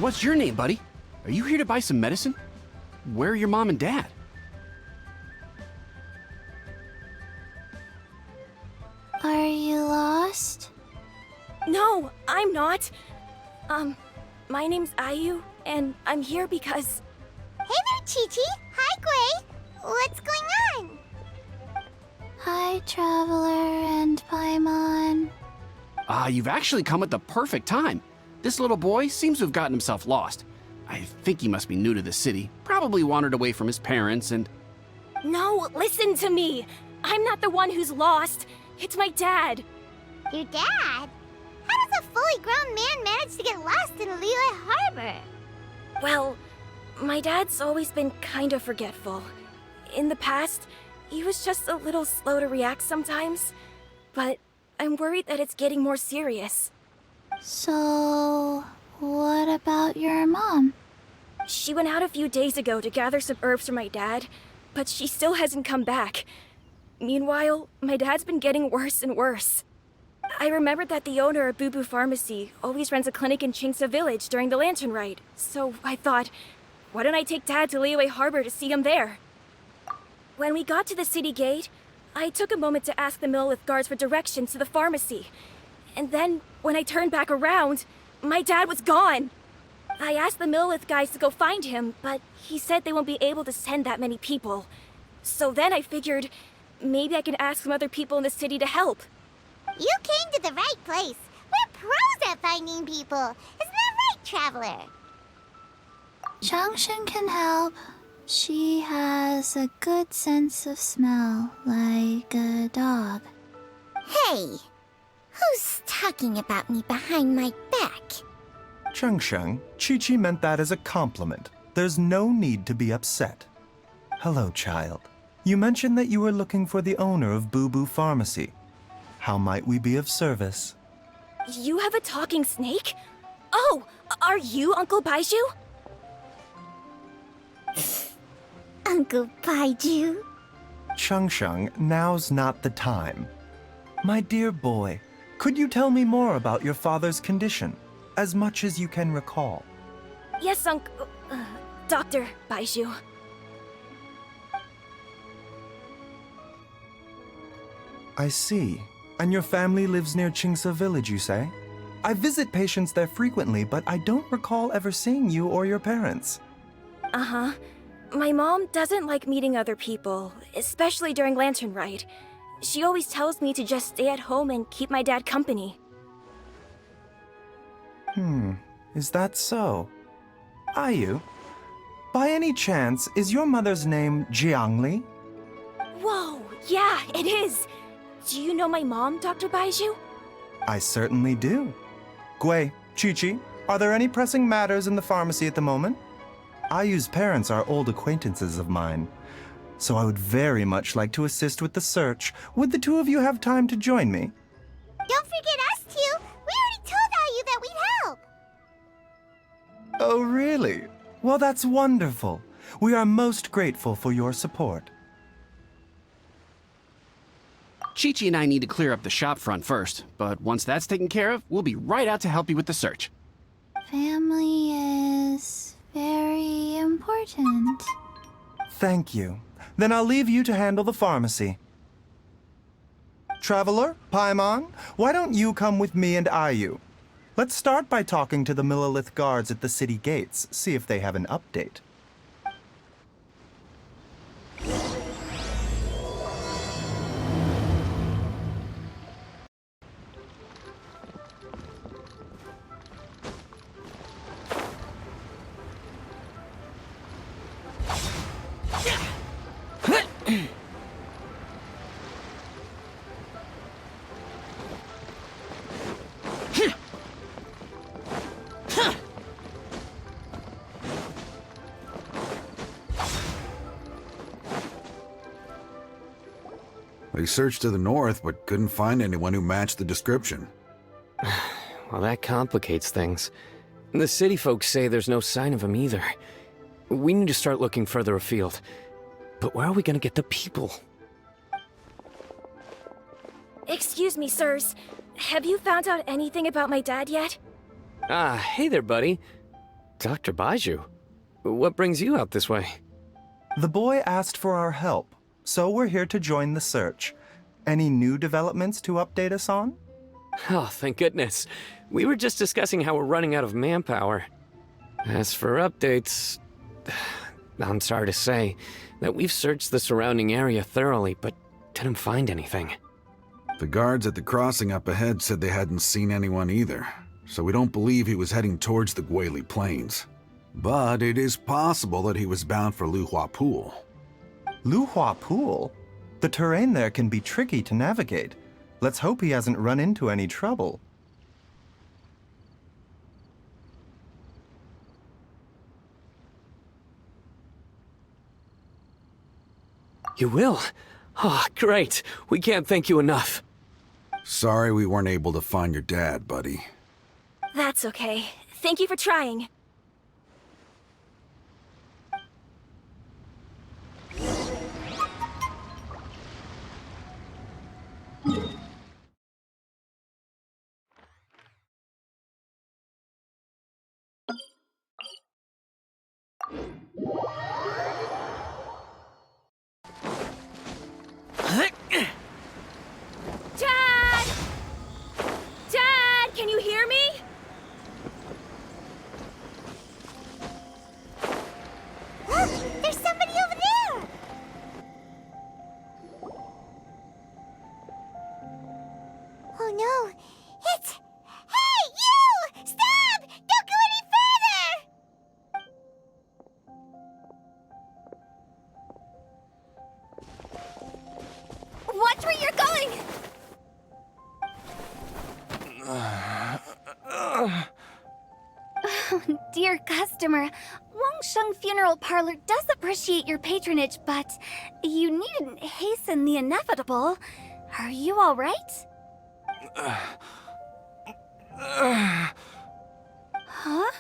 What's your name, buddy? Are you here to buy some medicine? Where are your mom and dad? Are you lost? No, I'm not. My name's IQOO, and I'm here because... Hey there, Chi-Chi. Hi, Gui. What's going on? Hi, Traveler and Paimon. You've actually come at the perfect time. This little boy seems to have gotten himself lost. I think he must be new to the city, probably wandered away from his parents and... No, listen to me. I'm not the one who's lost. It's my dad. Your dad? How does a fully grown man manage to get lost in Liyue Harbor? Well, my dad's always been kind of forgetful. In the past, he was just a little slow to react sometimes. But I'm worried that it's getting more serious. So, what about your mom? She went out a few days ago to gather some herbs for my dad, but she still hasn't come back. Meanwhile, my dad's been getting worse and worse. I remembered that the owner of Boo Boo Pharmacy always runs a clinic in Changsheng Village during the Lantern Rite, so I thought, why don't I take Dad to Liyue Harbor to see him there? When we got to the city gate, I took a moment to ask the Millith guards for directions to the pharmacy. And then, when I turned back around, my dad was gone. I asked the Millith guys to go find him, but he said they won't be able to send that many people. So then I figured, maybe I can ask some other people in the city to help. You came to the right place. We're pros at finding people. Isn't that right, Traveler? Changsheng can help. She has a good sense of smell, like a dog. Hey, who's talking about me behind my back? Changsheng, Chi-Chi meant that as a compliment. There's no need to be upset. Hello, child. You mentioned that you were looking for the owner of Boo Boo Pharmacy. How might we be of service? You have a talking snake? Oh, are you Uncle Baizhu? Uncle Baizhu? Changsheng, now's not the time. My dear boy, could you tell me more about your father's condition, as much as you can recall? Yes, Dr. Baizhu. I see. And your family lives near Chingsa Village, you say? I visit patients there frequently, but I don't recall ever seeing you or your parents. Uh-huh. My mom doesn't like meeting other people, especially during Lantern Rite. She always tells me to just stay at home and keep my dad company. Is that so? IQOO, by any chance, is your mother's name Jiangli? Whoa, yeah, it is. Do you know my mom, Dr. Baizhu? I certainly do. Gui, Chi-Chi, are there any pressing matters in the pharmacy at the moment? IQOO's parents are old acquaintances of mine, so I would very much like to assist with the search. Would the two of you have time to join me? Don't forget us two. We already told IQOO that we'd help. Oh, really? Well, that's wonderful. We are most grateful for your support. Chi-Chi and I need to clear up the shop front first, but once that's taken care of, we'll be right out to help you with the search. Family is very important. Thank you. Then I'll leave you to handle the pharmacy. Traveler, Paimon, why don't you come with me and IQOO? Let's start by talking to the Millith guards at the city gates, see if they have an update. They searched to the north, but couldn't find anyone who matched the description. Well, that complicates things. The city folks say there's no sign of him either. We need to start looking further afield. But where are we gonna get the people? Excuse me, sirs. Have you found out anything about my dad yet? Ah, hey there, buddy. Dr. Baizhu, what brings you out this way? The boy asked for our help, so we're here to join the search. Any new developments to update us on? Oh, thank goodness. We were just discussing how we're running out of manpower. As for updates, I'm sorry to say that we've searched the surrounding area thoroughly, but didn't find anything. The guards at the crossing up ahead said they hadn't seen anyone either, so we don't believe he was heading towards the Guili Plains. But it is possible that he was bound for Luhua Pool. Luhua Pool? The terrain there can be tricky to navigate. Let's hope he hasn't run into any trouble. You will? Oh, great. We can't thank you enough. Sorry we weren't able to find your dad, buddy. That's okay. Thank you for trying. Dad! Dad, can you hear me? Look, there's somebody over there! Oh no, it's... Hey, you! Stop! Don't go any further! Watch where you're going! Dear customer, Wangsheng Funeral Parlor does appreciate your patronage, but you needn't hasten the inevitable. Are you all right? Huh?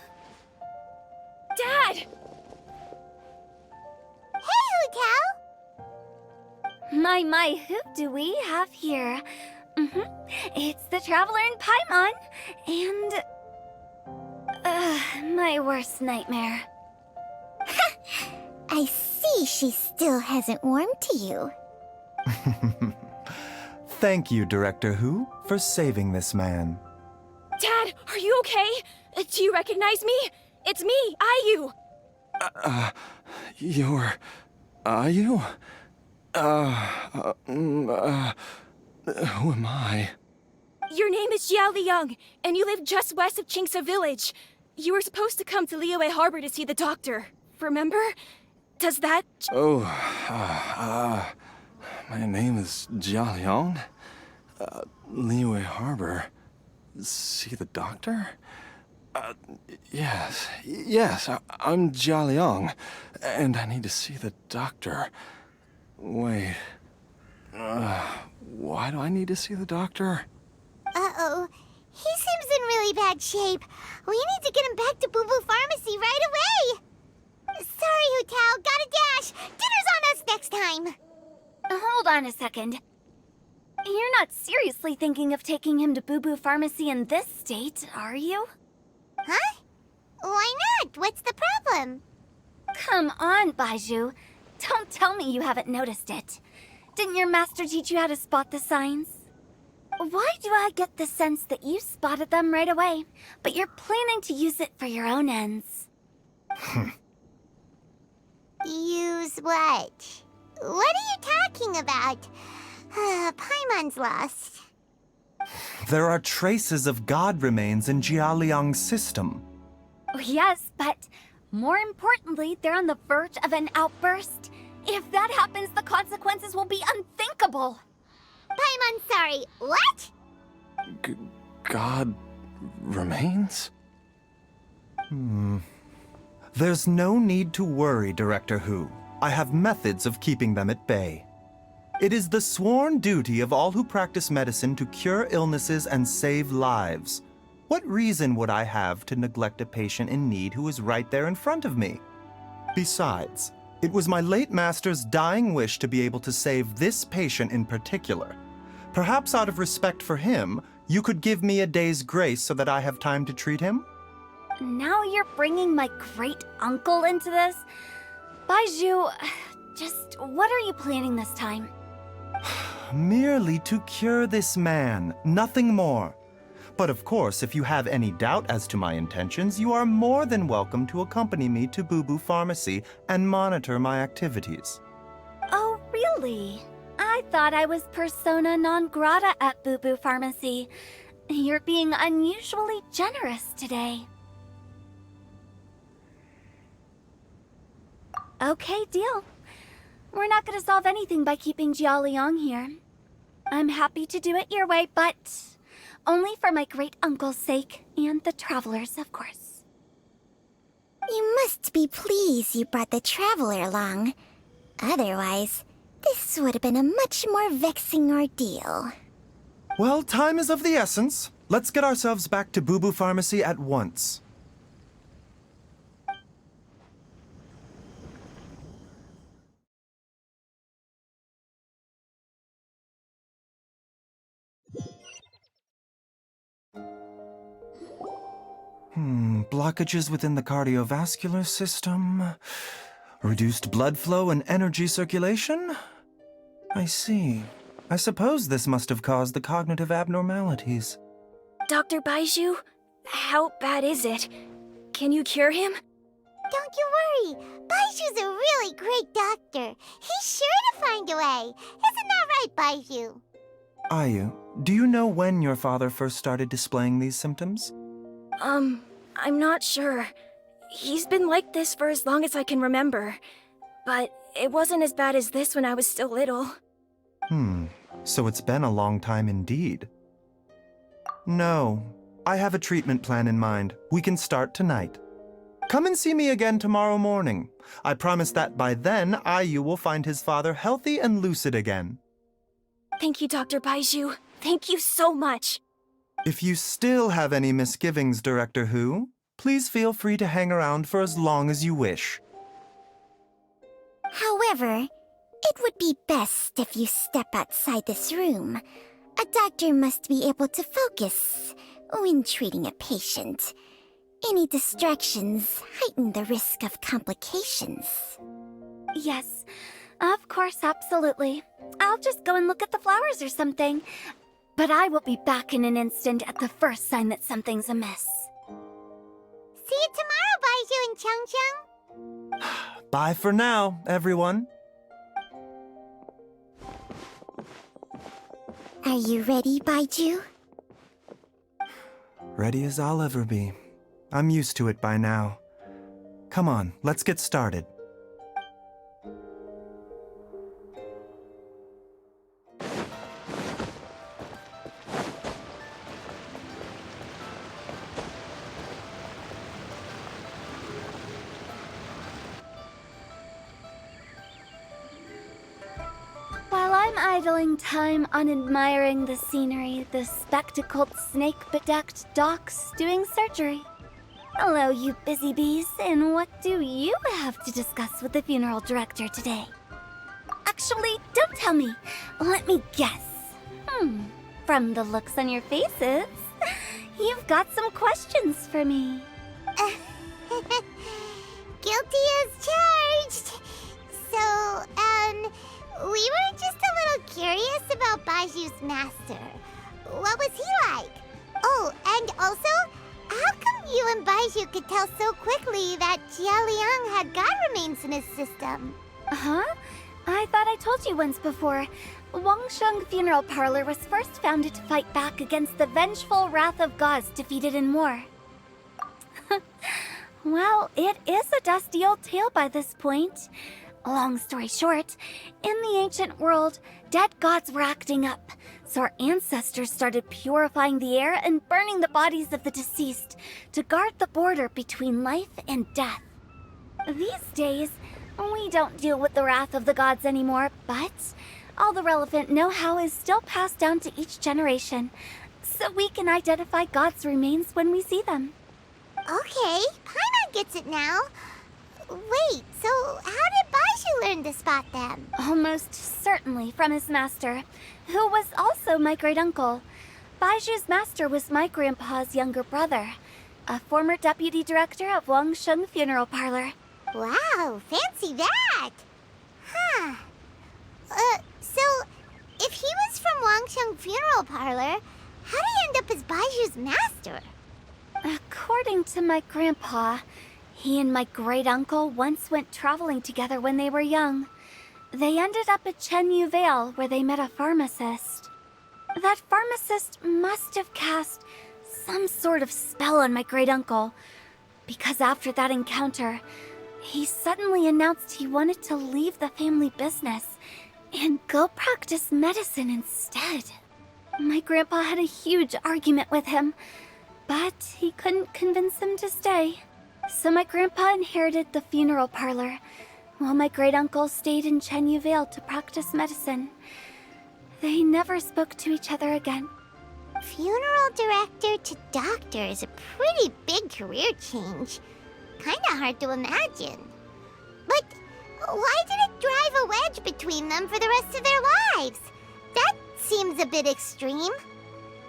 Dad! Hey, Hu Tao! My, who do we have here? It's the Traveler in Paimon, and... my worst nightmare. I see she still hasn't warmed to you. Thank you, Director Hu, for saving this man. Dad, are you okay? Do you recognize me? It's me, IQOO. Are you? Who am I? Your name is Jiao Liang, and you live just west of Qingsa Village. You were supposed to come to Liyue Harbor to see the doctor. Remember? Does that... Oh, my name is Jia Liang. Liyue Harbor. See the doctor? Yes, I'm Jia Liang, and I need to see the doctor. Wait, why do I need to see the doctor? Uh-oh. He seems in really bad shape. We need to get him back to Boo Boo Pharmacy right away. Sorry, Hu Tao. Gotta dash. Dinner's on us next time. Hold on a second. You're not seriously thinking of taking him to Boo Boo Pharmacy in this state, are you? Huh? Why not? What's the problem? Come on, Baizhu. Don't tell me you haven't noticed it. Didn't your master teach you how to spot the signs? Why do I get the sense that you spotted them right away, but you're planning to use it for your own ends? Use what? What are you talking about? Paimon's lost. There are traces of god remains in Jia Liang's system. Oh, yes, but more importantly, they're on the verge of an outburst. If that happens, the consequences will be unthinkable. Paimon's sorry. What? God remains? There's no need to worry, Director Hu. I have methods of keeping them at bay. It is the sworn duty of all who practice medicine to cure illnesses and save lives. What reason would I have to neglect a patient in need who is right there in front of me? Besides, it was my late master's dying wish to be able to save this patient in particular. Perhaps out of respect for him, you could give me a day's grace so that I have time to treat him? Now you're bringing my great-uncle into this? Baizhu, just what are you planning this time? Merely to cure this man, nothing more. But of course, if you have any doubt as to my intentions, you are more than welcome to accompany me to Boo Boo Pharmacy and monitor my activities. Oh, really? I thought I was persona non grata at Boo Boo Pharmacy. You're being unusually generous today. Okay, deal. We're not gonna solve anything by keeping Jialiang here. I'm happy to do it your way, but only for my great-uncle's sake and the travelers, of course. You must be pleased you brought the traveler along. Otherwise, this would have been a much more vexing ordeal. Well, time is of the essence. Let's get ourselves back to Boo Boo Pharmacy at once. Blockages within the cardiovascular system, reduced blood flow and energy circulation? I see. I suppose this must have caused the cognitive abnormalities. Dr. Baizhu, how bad is it? Can you cure him? Don't you worry. Baizhu's a really great doctor. He's sure to find a way. Isn't that right, Baizhu? Ayu, do you know when your father first started displaying these symptoms? I'm not sure. He's been like this for as long as I can remember. But it wasn't as bad as this when I was still little. So it's been a long time indeed. No, I have a treatment plan in mind. We can start tonight. Come and see me again tomorrow morning. I promise that by then, Ayu will find his father healthy and lucid again. Thank you, Dr. Baizhu. Thank you so much. If you still have any misgivings, Director Hu, please feel free to hang around for as long as you wish. However, it would be best if you step outside this room. A doctor must be able to focus when treating a patient. Any distractions heighten the risk of complications. Yes, of course, absolutely. I'll just go and look at the flowers or something. But I will be back in an instant at the first sign that something's amiss. See you tomorrow, Baizhu and Changsheng. Bye for now, everyone. Are you ready, Baizhu? Ready as I'll ever be. I'm used to it by now. Come on, let's get started. While I'm idling time on admiring the scenery, the spectacled snake-bedecked docs doing surgery. Hello, you busy bees, and what do you have to discuss with the funeral director today? Actually, don't tell me. Let me guess. From the looks on your faces, you've got some questions for me. Guilty as charged. So, we were just a little curious about Baizhu's master. What was he like? Oh, and also, how come you and Baizhu could tell so quickly that Jialiang had god remains in his system? Huh? I thought I told you once before. Wangsheng Funeral Parlor was first founded to fight back against the vengeful wrath of gods defeated in war. Well, it is a dusty old tale by this point. Long story short, in the ancient world, dead gods were acting up, so our ancestors started purifying the air and burning the bodies of the deceased to guard the border between life and death. These days, we don't deal with the wrath of the gods anymore, but all the relevant know-how is still passed down to each generation, so we can identify gods' remains when we see them. Okay, Paimon gets it now. Wait, so how did Baizhu learn to spot them? Almost certainly from his master, who was also my great-uncle. Baizhu's master was my grandpa's younger brother. a former deputy director of Wangsheng Funeral Parlor. Wow, fancy that! Huh. So, if he was from Wangsheng Funeral Parlor, how did he end up as Baiju's master? According to my grandpa, he and my great-uncle once went traveling together when they were young. They ended up at Chenyu Vale, where they met a pharmacist. That pharmacist must have cast some sort of spell on my great-uncle, because after that encounter, he suddenly announced he wanted to leave the family business and go practice medicine instead. My grandpa had a huge argument with him, but he couldn't convince him to stay. So my grandpa inherited the funeral parlor, while my great-uncle stayed in Chenyu Vale to practice medicine. They never spoke to each other again. Funeral director to doctor is a pretty big career change. Kinda hard to imagine. But why did it drive a wedge between them for the rest of their lives? That seems a bit extreme.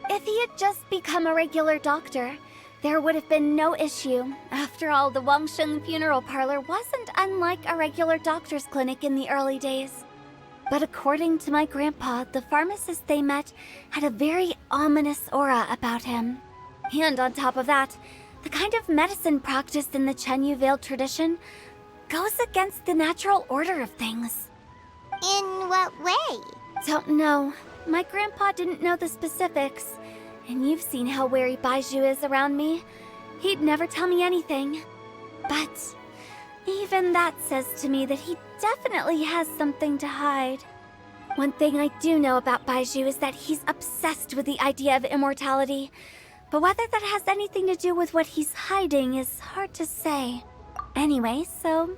If he had just become a regular doctor, there would have been no issue. After all, the Wangsheng Funeral Parlor wasn't unlike a regular doctor's clinic in the early days. But according to my grandpa, the pharmacist they met had a very ominous aura about him. And on top of that, the kind of medicine practiced in the Chenyu Vale tradition goes against the natural order of things. In what way? Don't know. My grandpa didn't know the specifics. And you've seen how wary Baizhu is around me. He'd never tell me anything. But even that says to me that he definitely has something to hide. One thing I do know about Baizhu is that he's obsessed with the idea of immortality. But whether that has anything to do with what he's hiding is hard to say. Anyway, so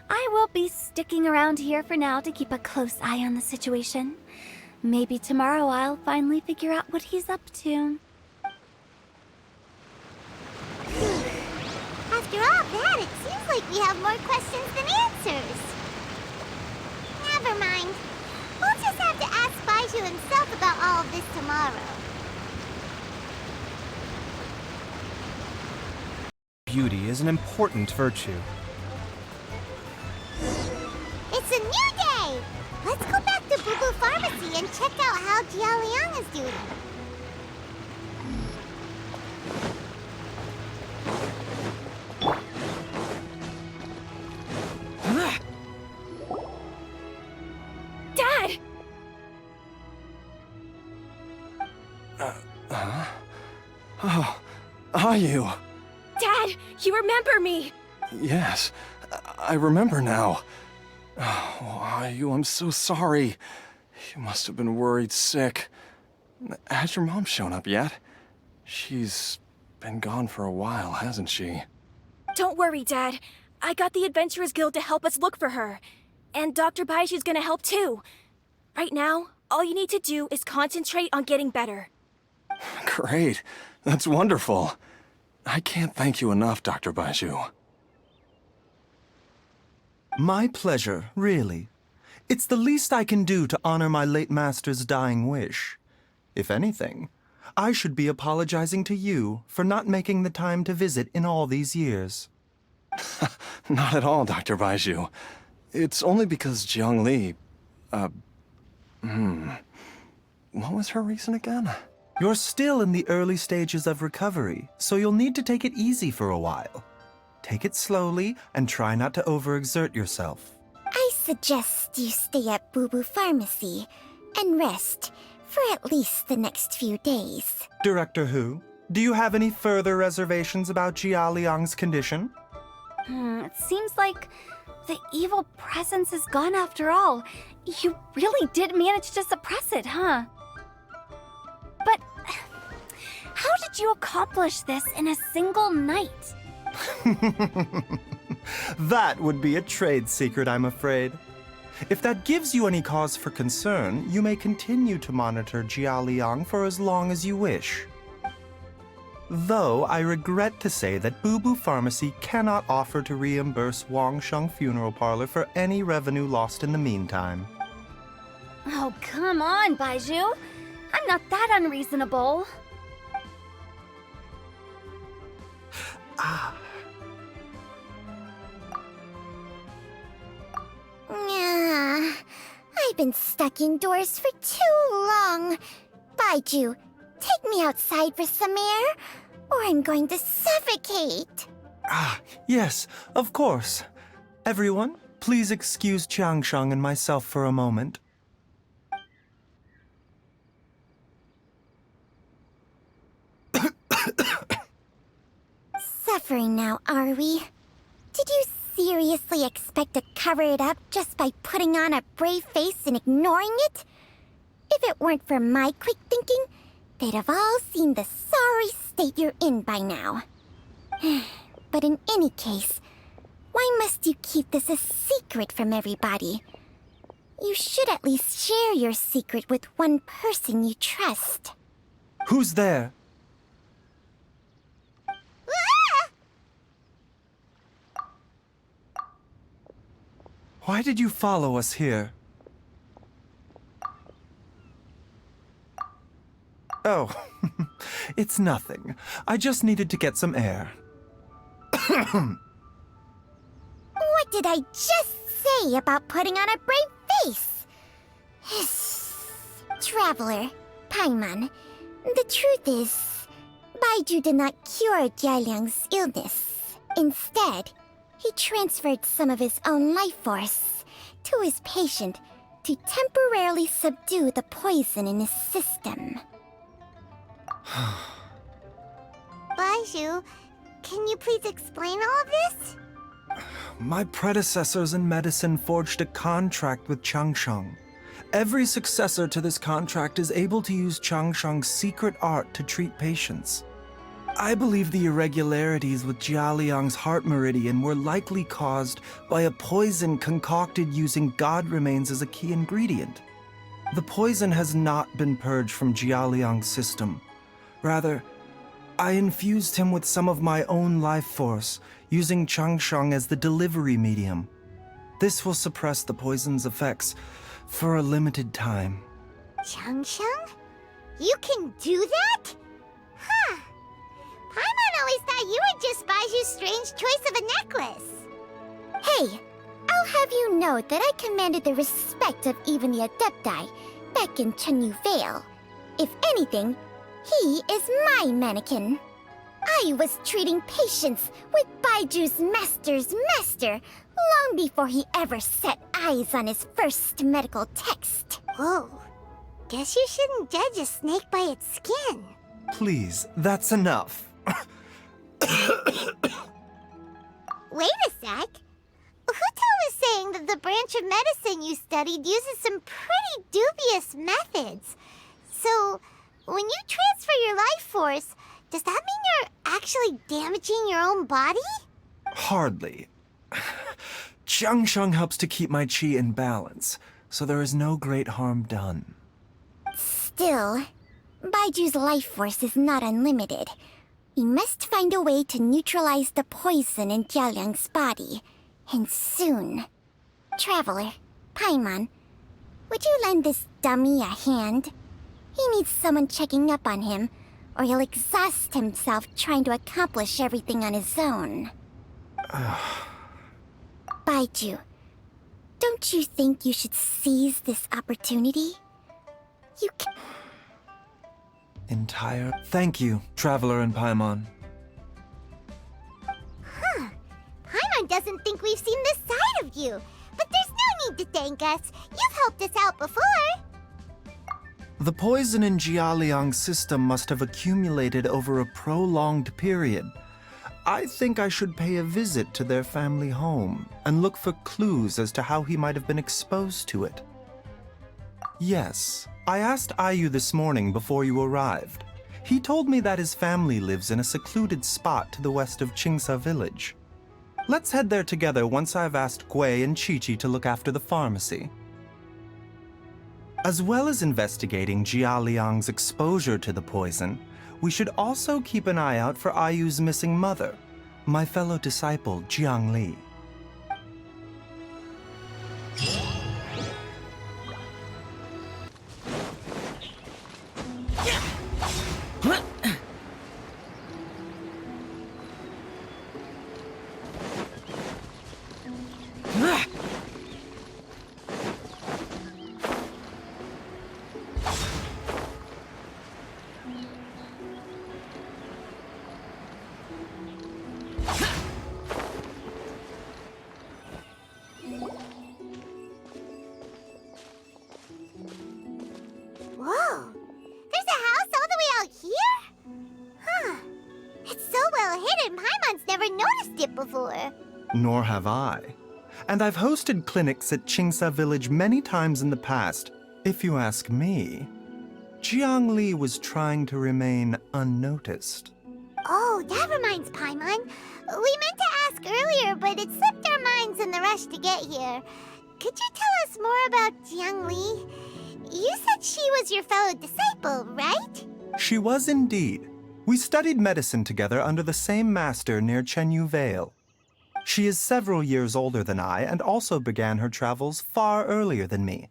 I will be sticking around here for now to keep a close eye on the situation. Maybe tomorrow I'll finally figure out what he's up to. After all that, it seems like we have more questions than answers. Never mind. We'll just have to ask Baizhu himself about all of this tomorrow. Beauty is an important virtue. It's a new day! Let's go back to Boo Boo Pharmacy and check out how Jia Liang is doing. Dad! Oh, are you? Dad, you remember me! Yes, I remember now. Oh, Ayu, I'm so sorry. You must have been worried sick. Has your mom shown up yet? She's been gone for a while, hasn't she? Don't worry, Dad. I got the Adventurers Guild to help us look for her. And Dr. Baizhu's gonna help too. Right now, all you need to do is concentrate on getting better. Great. That's wonderful. I can't thank you enough, Dr. Baizhu. My pleasure, really. It's the least I can do to honor my late master's dying wish. If anything, I should be apologizing to you for not making the time to visit in all these years. Not at all, Dr. Baizhu. It's only because Jiang Li... What was her reason again? You're still in the early stages of recovery, so you'll need to take it easy for a while. Take it slowly and try not to overexert yourself. I suggest you stay at Boo Boo Pharmacy and rest for at least the next few days. Director Hu, do you have any further reservations about Jia Liang's condition? It seems like the evil presence is gone after all. You really did manage to suppress it, huh? But how did you accomplish this in a single night? That would be a trade secret, I'm afraid. If that gives you any cause for concern, you may continue to monitor Jia Liang for as long as you wish. Though I regret to say that Boo Boo Pharmacy cannot offer to reimburse Wangsheng Funeral Parlor for any revenue lost in the meantime. Oh, come on, Baizhu. I'm not that unreasonable. I've been stuck indoors for too long. Baizhu, take me outside for some air, or I'm going to suffocate. Yes, of course. Everyone, please excuse Changsheng and myself for a moment. Suffering now, are we? Did you seriously expect to cover it up just by putting on a brave face and ignoring it? If it weren't for my quick thinking, they'd have all seen the sorry state you're in by now. But in any case, why must you keep this a secret from everybody? You should at least share your secret with one person you trust. Who's there? Why did you follow us here? Oh, it's nothing. I just needed to get some air. What did I just say about putting on a brave face? Traveler, Paimon, the truth is, Baizhu did not cure Jialiang's illness. Instead, he transferred some of his own life force to his patient to temporarily subdue the poison in his system. Baizhu, can you please explain all of this? My predecessors in medicine forged a contract with Changsheng. Every successor to this contract is able to use Changsheng's secret art to treat patients. I believe the irregularities with Jialiang's heart meridian were likely caused by a poison concocted using god remains as a key ingredient. The poison has not been purged from Jialiang's system. Rather, I infused him with some of my own life force, using Changsheng as the delivery medium. This will suppress the poison's effects for a limited time. Changsheng? You can do that? Huh. Paimon always thought you were just Baiju's strange choice of a necklace. Hey, I'll have you know that I commanded the respect of even the Adepti back in Chenyu Vale. If anything, he is my mannequin. I was treating patients with Baiju's master's master long before he ever set eyes on his first medical text. Whoa. Guess you shouldn't judge a snake by its skin. Please, that's enough. Wait a sec. Huto was saying that the branch of medicine you studied uses some pretty dubious methods. So, when you transfer your life force, does that mean you're actually damaging your own body? Hardly. Changsheng helps to keep my chi in balance, so there is no great harm done. Still, Baiju's life force is not unlimited. We must find a way to neutralize the poison in Jialiang's body, and soon. Traveler, Paimon, would you lend this dummy a hand? He needs someone checking up on him, or he'll exhaust himself trying to accomplish everything on his own. Baizhu, don't you think you should seize this opportunity? You can... Thank you, Traveler and Paimon. Huh. Paimon doesn't think we've seen this side of you. But there's no need to thank us. You've helped us out before. The poison in Jialiang's system must have accumulated over a prolonged period. I think I should pay a visit to their family home and look for clues as to how he might have been exposed to it. Yes, I asked IQOO this morning before you arrived. He told me that his family lives in a secluded spot to the west of Qingsa village. Let's head there together once I've asked Gui and Chi-Chi to look after the pharmacy. As well as investigating Jialiang's exposure to the poison, we should also keep an eye out for IQOO's missing mother, my fellow disciple Jiang Li. Whoa! There's a house all the way out here? Huh. It's so well hidden, Paimon's never noticed it before. Nor have I. And I've hosted clinics at Qingsa Village many times in the past. If you ask me, Jiang Li was trying to remain unnoticed. Oh, that reminds Paimon. We meant to ask earlier, but it slipped our minds in the rush to get here. Could you tell us more about Jiang Li? You said she was your fellow disciple, right? She was indeed. We studied medicine together under the same master near Chenyu Vale. She is several years older than I and also began her travels far earlier than me.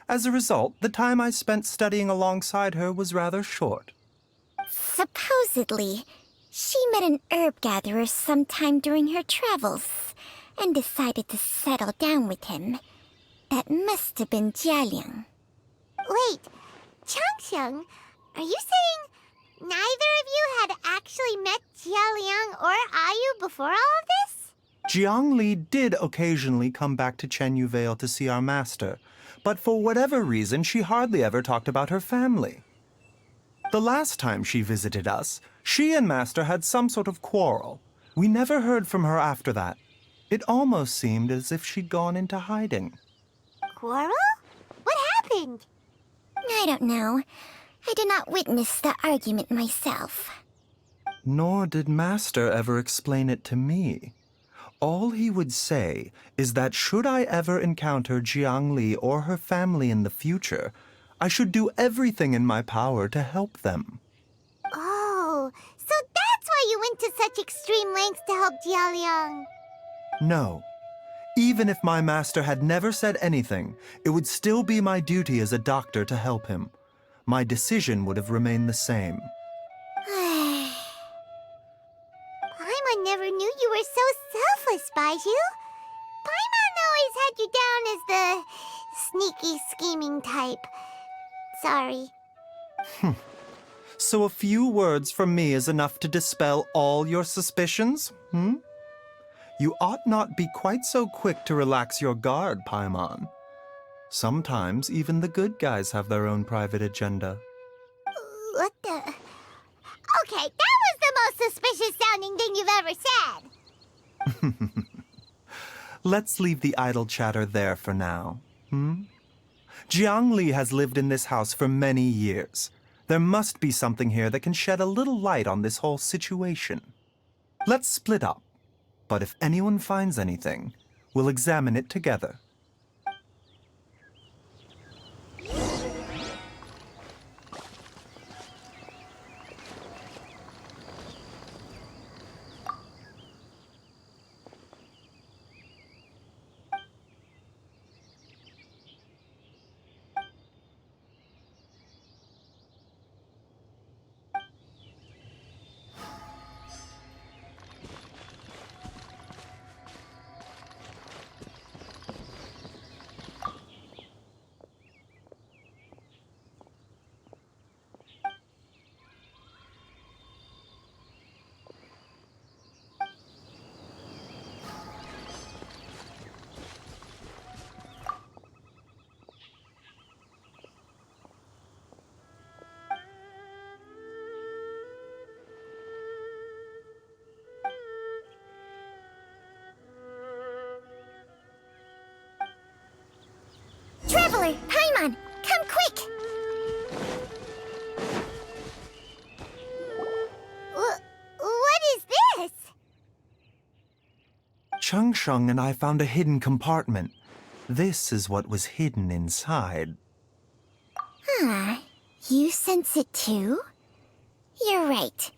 As a result, the time I spent studying alongside her was rather short. Supposedly, she met an herb gatherer sometime during her travels and decided to settle down with him. That must have been Jialiang. Wait, Changsheng, are you saying neither of you had actually met Jialiang or IQOO before all of this? Jiang Li did occasionally come back to Chenyu Vale to see our master, but for whatever reason, she hardly ever talked about her family. The last time she visited us, she and Master had some sort of quarrel. We never heard from her after that. It almost seemed as if she'd gone into hiding. Quarrel? What happened? I don't know. I did not witness the argument myself. Nor did Master ever explain it to me. All he would say is that should I ever encounter Jiang Li or her family in the future, I should do everything in my power to help them. Oh, so that's why you went to such extreme lengths to help Jialiang. No. Even if my master had never said anything, it would still be my duty as a doctor to help him. My decision would have remained the same. Paimon never knew you were so selfless, Baizhu. Paimon always had you down as the sneaky, scheming type. Sorry. So a few words from me is enough to dispel all your suspicions, You ought not be quite so quick to relax your guard, Paimon. Sometimes even the good guys have their own private agenda. What the? Okay, that was the most suspicious sounding thing you've ever said. Let's leave the idle chatter there for now, Jiang Li has lived in this house for many years. There must be something here that can shed a little light on this whole situation. Let's split up. But if anyone finds anything, we'll examine it together. Traveler, Paimon, come quick! What is this? Changsheng and I found a hidden compartment. This is what was hidden inside. You sense it too? You're right.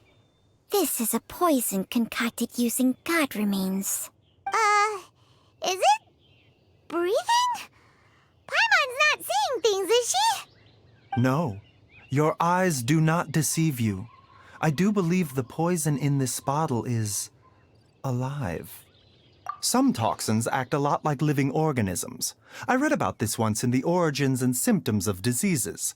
This is a poison concocted using god remains. Is it breathing? Paimon's not seeing things, is she? No, your eyes do not deceive you. I do believe the poison in this bottle is alive. Some toxins act a lot like living organisms. I read about this once in the Origins and Symptoms of Diseases.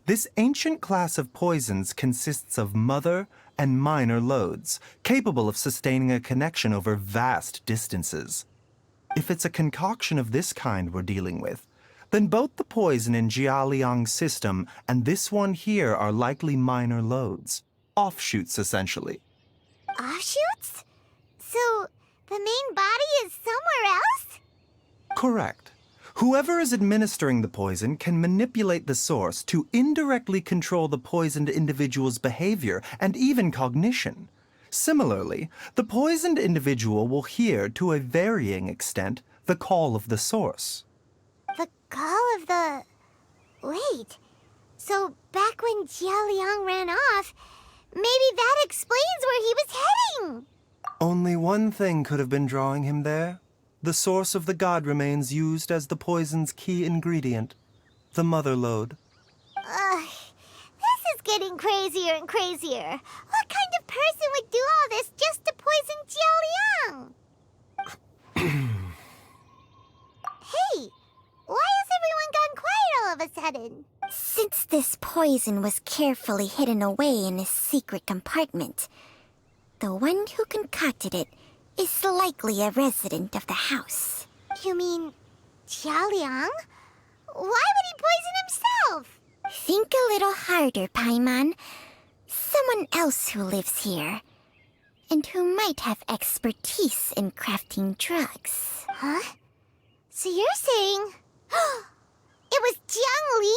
This ancient class of poisons consists of mother and minor loads, capable of sustaining a connection over vast distances. If it's a concoction of this kind we're dealing with, then both the poison in Jialiang's system and this one here are likely minor loads. Offshoots, essentially. Offshoots? So, the main body is somewhere else? Correct. Whoever is administering the poison can manipulate the source to indirectly control the poisoned individual's behavior and even cognition. Similarly, the poisoned individual will hear, to a varying extent, the call of the source. The call of the... Wait. So, back when Jialiang ran off, maybe that explains where he was heading! Only one thing could have been drawing him there. The source of the god remains used as the poison's key ingredient, the mother lode. This is getting crazier and crazier. What kind of person would do all this just to poison Jialiang? Hey, why has everyone gone quiet all of a sudden? Since this poison was carefully hidden away in a secret compartment, the one who concocted it is likely a resident of the house. You mean Jialiang? Why would he poison himself? Think a little harder, Paimon. Someone else who lives here, and who might have expertise in crafting drugs. Huh? So you're saying... it was Jiang Li?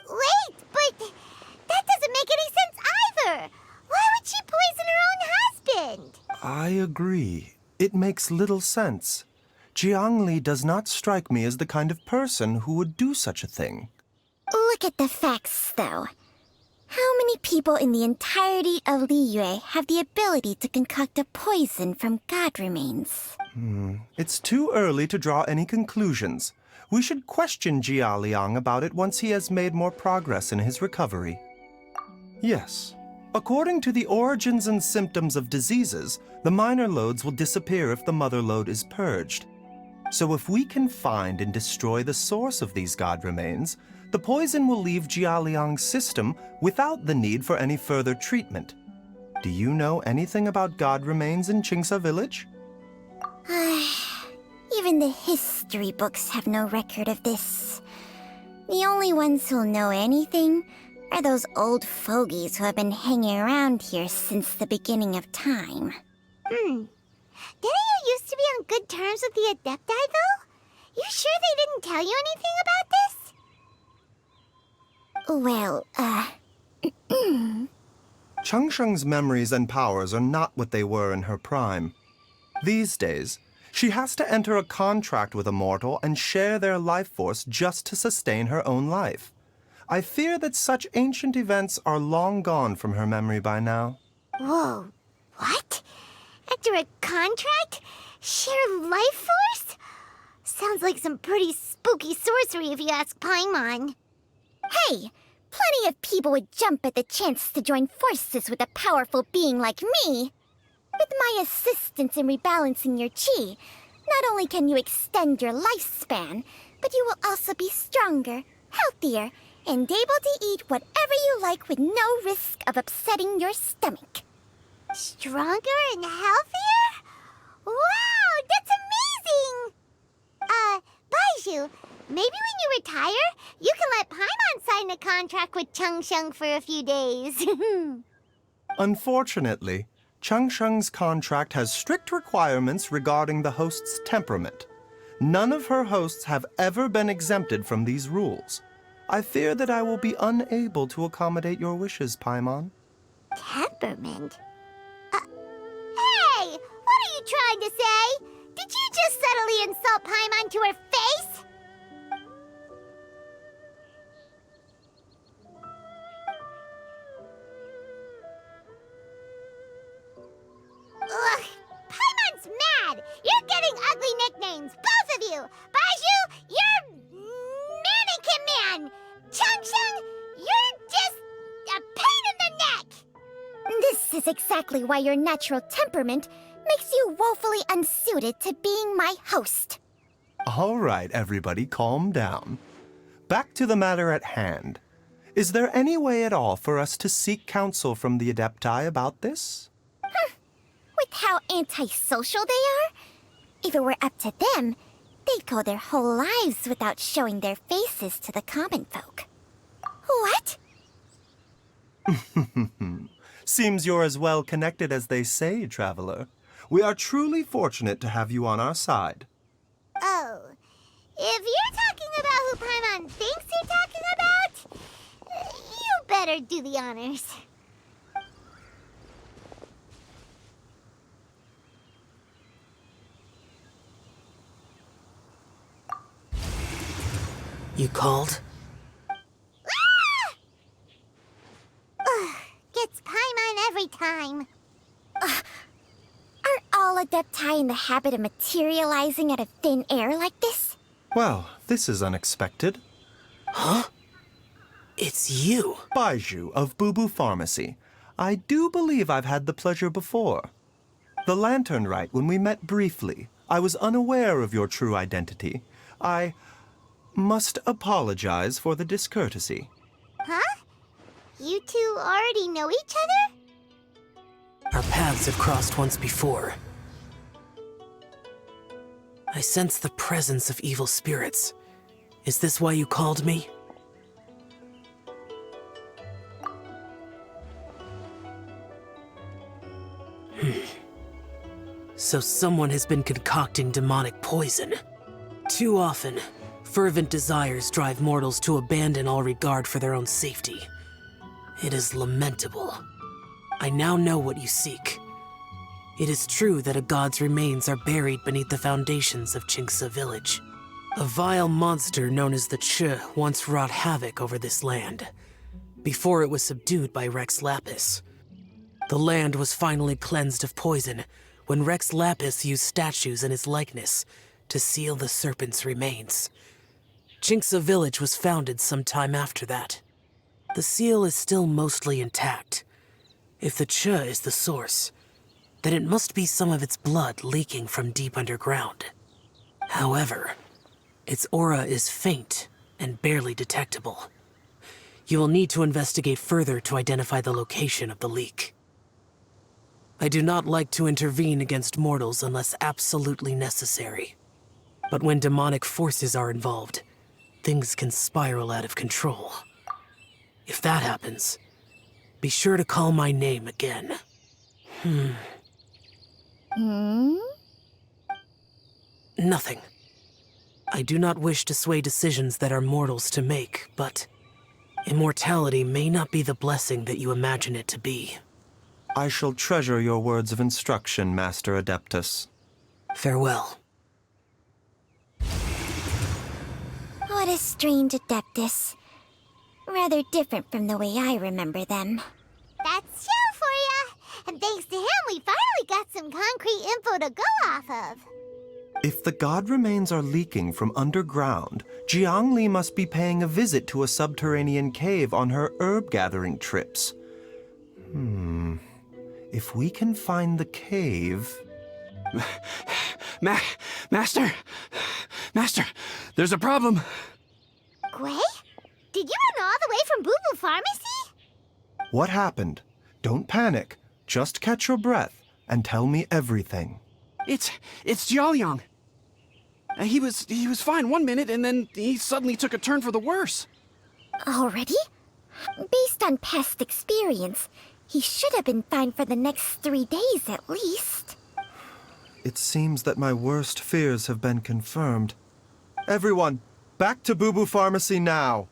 Wait, but that doesn't make any sense either! Why would she poison her own husband? I agree. It makes little sense. Jiang Li does not strike me as the kind of person who would do such a thing. Look at the facts, though. How many people in the entirety of Liyue have the ability to concoct a poison from god remains? It's too early to draw any conclusions. We should question Jia Liang about it once he has made more progress in his recovery. Yes. According to the origins and symptoms of diseases, the minor loads will disappear if the mother load is purged. So if we can find and destroy the source of these god remains, the poison will leave Jialiang's system without the need for any further treatment. Do you know anything about god remains in Qingsa village? Even the history books have no record of this. The only ones who'll know anything are those old fogies who have been hanging around here since the beginning of time. Didn't you used to be on good terms with the Adepti, though? You sure they didn't tell you anything about this? Well, Changsheng's memories and powers are not what they were in her prime. These days, she has to enter a contract with a mortal and share their life force just to sustain her own life. I fear that such ancient events are long gone from her memory by now. Whoa, what? Enter a contract? Share life force? Sounds like some pretty spooky sorcery if you ask Paimon. hey! Plenty of people would jump at the chance to join forces with a powerful being like me. With my assistance in rebalancing your chi, not only can you extend your lifespan, but you will also be stronger, healthier, and able to eat whatever you like with no risk of upsetting your stomach. Stronger and healthier? Wow, that's amazing! Baizhu, maybe when you retire, you can let Paimon sign a contract with changsheng for a few days. Unfortunately, Changsheng's contract has strict requirements regarding the host's temperament. None of her hosts have ever been exempted from these rules. I fear that I will be unable to accommodate your wishes, Paimon. Temperament? Hey! What are you trying to say? Did you just subtly insult Paimon to her face? Ugh! Paimon's mad! You're getting ugly nicknames, both of you! Baizhu, you're Mannequin Man! Changsheng, you're just a pain in the neck! This is exactly why your natural temperament makes you woefully unsuited to being my host. All right, everybody, calm down. Back to the matter at hand. Is there any way at all for us to seek counsel from the Adepti about this? With how antisocial they are? If it were up to them, they'd go their whole lives without showing their faces to the common folk. What? Seems you're as well connected as they say, traveler. We are truly fortunate to have you on our side. Oh, if you're talking about who Paimon thinks you're talking about, you better do the honors. You called? Ugh, gets Paimon every time. Are all Adepti in the habit of materializing out of thin air like this? Well, this is unexpected. Huh? It's you. Baizhu of Boo Pharmacy. I do believe I've had the pleasure before. The Lantern Rite, when we met briefly, I was unaware of your true identity. I must apologize for the discourtesy. Huh? You two already know each other? Our paths have crossed once before. I sense the presence of evil spirits. Is this why you called me? So someone has been concocting demonic poison. Too often, fervent desires drive mortals to abandon all regard for their own safety. It is lamentable. I now know what you seek. It is true that a god's remains are buried beneath the foundations of Changsheng village. A vile monster known as the Xiao once wrought havoc over this land, before it was subdued by Rex Lapis. The land was finally cleansed of poison when Rex Lapis used statues in his likeness to seal the serpent's remains. Changsheng village was founded some time after that. The seal is still mostly intact. If the Xiao is the source, then it must be some of its blood leaking from deep underground. However, its aura is faint and barely detectable. You will need to investigate further to identify the location of the leak. I do not like to intervene against mortals unless absolutely necessary. But when demonic forces are involved, things can spiral out of control. If that happens, be sure to call my name again. Nothing. I do not wish to sway decisions that are mortals to make, but immortality may not be the blessing that you imagine it to be. I shall treasure your words of instruction, Master Adeptus. Farewell. What a strange Adeptus. Rather different from the way I remember them. That's Xiao for ya! And thanks to him, we finally got some concrete info to go off of. If the god remains are leaking from underground, Jiangli must be paying a visit to a subterranean cave on her herb-gathering trips. If we can find the cave... Master! Master, there's a problem. Gwei? Did you run all the way from Boo Boo Pharmacy? What happened? Don't panic. Just catch your breath and tell me everything. It's Jiaoyang. He was fine one minute, and then he suddenly took a turn for the worse. Already? Based on past experience, he should have been fine for the next 3 days at least. It seems that my worst fears have been confirmed. Everyone, back to Boo Boo Pharmacy now!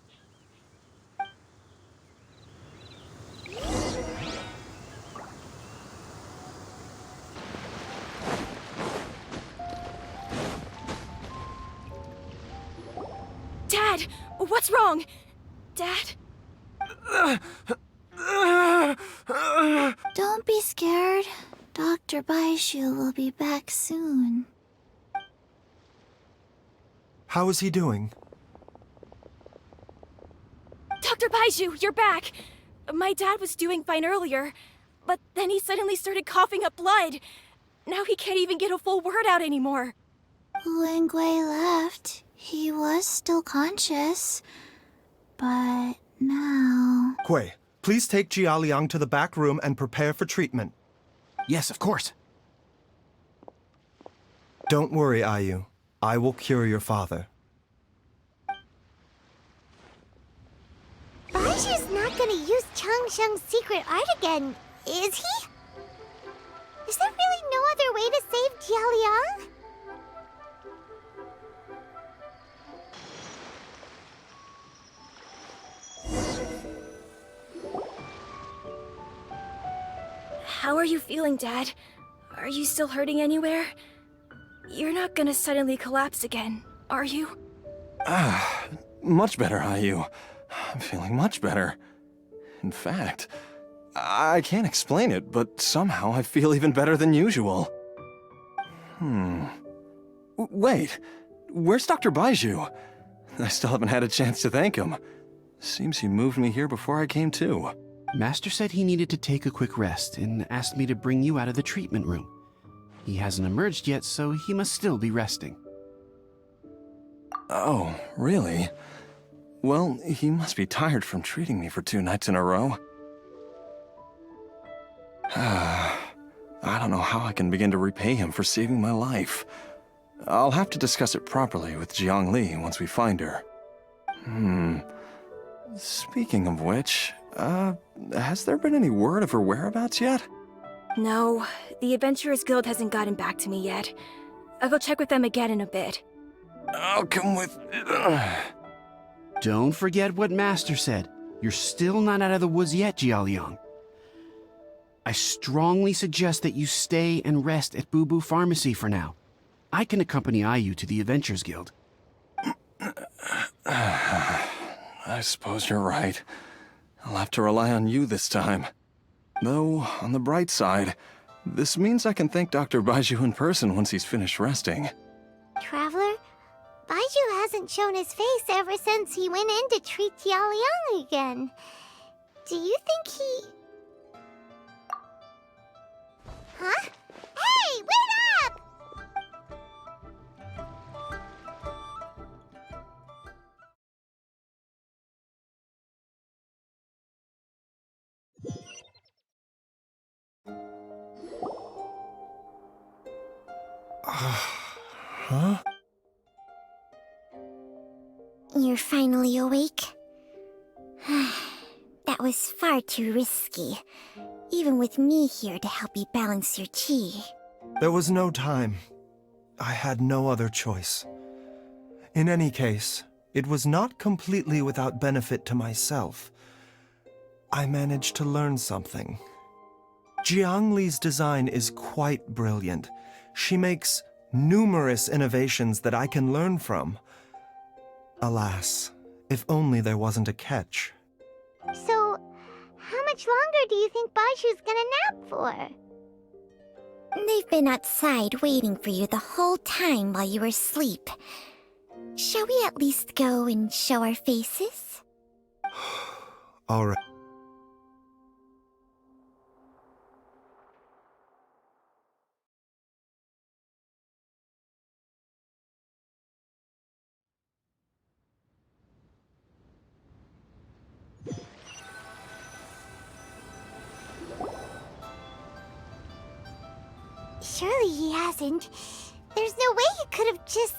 Dad! What's wrong? Dad? Don't be scared. Dr.Baizhu will be back soon. How is he doing? Dr.Baizhu, you're back! My dad was doing fine earlier, but then he suddenly started coughing up blood. Now he can't even get a full word out anymore. When Gwei left, he was still conscious. But now... Gui, please take Jialiang to the back room and prepare for treatment. Yes, of course. Don't worry, IQOO. I will cure your father. Baizhu's not gonna use Changsheng's secret art again, is he? Is there really no other way to save Jialiang? How are you feeling, Dad? Are you still hurting anywhere? You're not gonna suddenly collapse again, are you? Much better, IQOO. I'm feeling much better. In fact, I can't explain it, but somehow I feel even better than usual. Wait, where's Dr. Baizhu? I still haven't had a chance to thank him. Seems he moved me here before I came to. Master said he needed to take a quick rest and asked me to bring you out of the treatment room. He hasn't emerged yet, so he must still be resting. Oh, really? Well, he must be tired from treating me for 2 nights in a row. I don't know how I can begin to repay him for saving my life. I'll have to discuss it properly with Jiangli once we find her. Speaking of which, has there been any word of her whereabouts yet? No, the Adventurers Guild hasn't gotten back to me yet. I'll go check with them again in a bit. I'll come with... Don't forget what Master said. You're still not out of the woods yet, Jialiang. I strongly suggest that you stay and rest at Boo Boo Pharmacy for now. I can accompany IQOO to the Adventurers Guild. I suppose you're right. I'll have to rely on you this time. Though, on the bright side, this means I can thank Dr. Baizhu in person once he's finished resting. Traveler, Baizhu hasn't shown his face ever since he went in to treat Jialiang again. Do you think he... Huh? Hey, wait up! Huh? You're finally awake? That was far too risky, even with me here to help you balance your chi. There was no time. I had no other choice. In any case, it was not completely without benefit to myself. I managed to learn something. Jiangli's design is quite brilliant. She makes numerous innovations that I can learn from. Alas, if only there wasn't a catch. So, how much longer do you think Baizhu's gonna nap for? They've been outside waiting for you the whole time while you were asleep. Shall we at least go and show our faces? All right. Surely he hasn't. There's no way he could have just...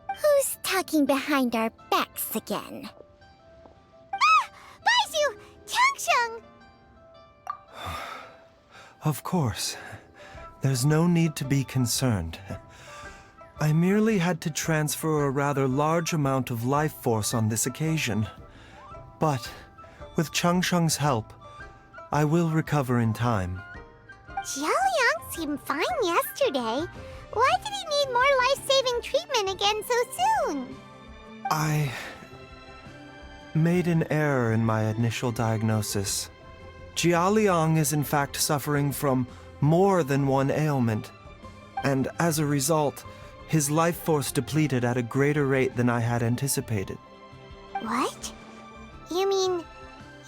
Who's talking behind our backs again? Ah! Baizhu! Changsheng! Of course. There's no need to be concerned. I merely had to transfer a rather large amount of life force on this occasion. But, with Changsheng's help, I will recover in time. Jialiang seemed fine yesterday. Why did he need more life-saving treatment again so soon? I made an error in my initial diagnosis. Jialiang is in fact suffering from more than one ailment, and as a result, his life force depleted at a greater rate than I had anticipated. What? You mean,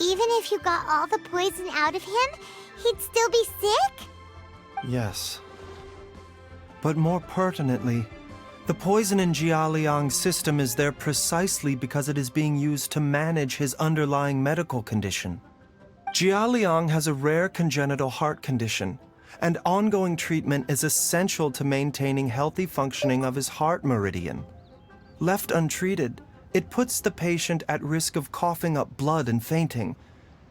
even if you got all the poison out of him, he'd still be sick? Yes. But more pertinently, The poison in Jialiang's system is there precisely because it is being used to manage his underlying medical condition. Jialiang has a rare congenital heart condition, and ongoing treatment is essential to maintaining healthy functioning of his heart meridian. Left untreated, it puts the patient at risk of coughing up blood and fainting,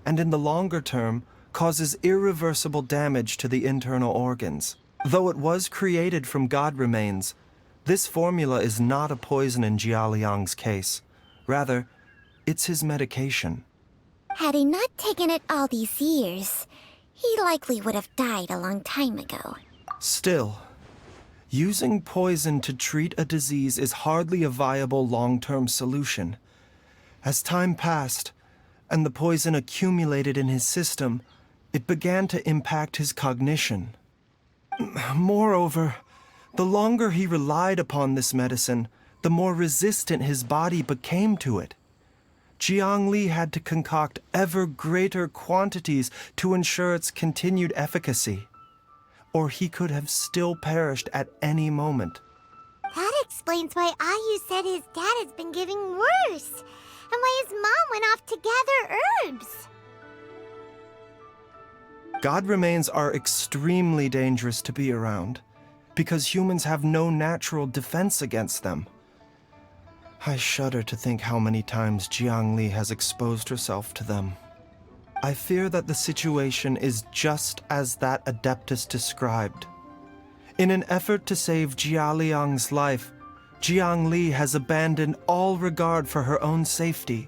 and in the longer term, causes irreversible damage to the internal organs. Though it was created from god remains, this formula is not a poison in Jialiang's case. Rather, it's his medication. Had he not taken it all these years, he likely would have died a long time ago. Still, using poison to treat a disease is hardly a viable long-term solution. As time passed, and the poison accumulated in his system, it began to impact his cognition. Moreover, the longer he relied upon this medicine, the more resistant his body became to it. Jiang Li had to concoct ever greater quantities to ensure its continued efficacy, or he could have still perished at any moment. That explains why Ayu said his dad has been getting worse, and why his mom went off to gather herbs. God remains are extremely dangerous to be around, because humans have no natural defense against them. I shudder to think how many times Jiang Li has exposed herself to them. I fear that the situation is just as that Adeptus described. In an effort to save Jialiang's life, Jiang Li has abandoned all regard for her own safety.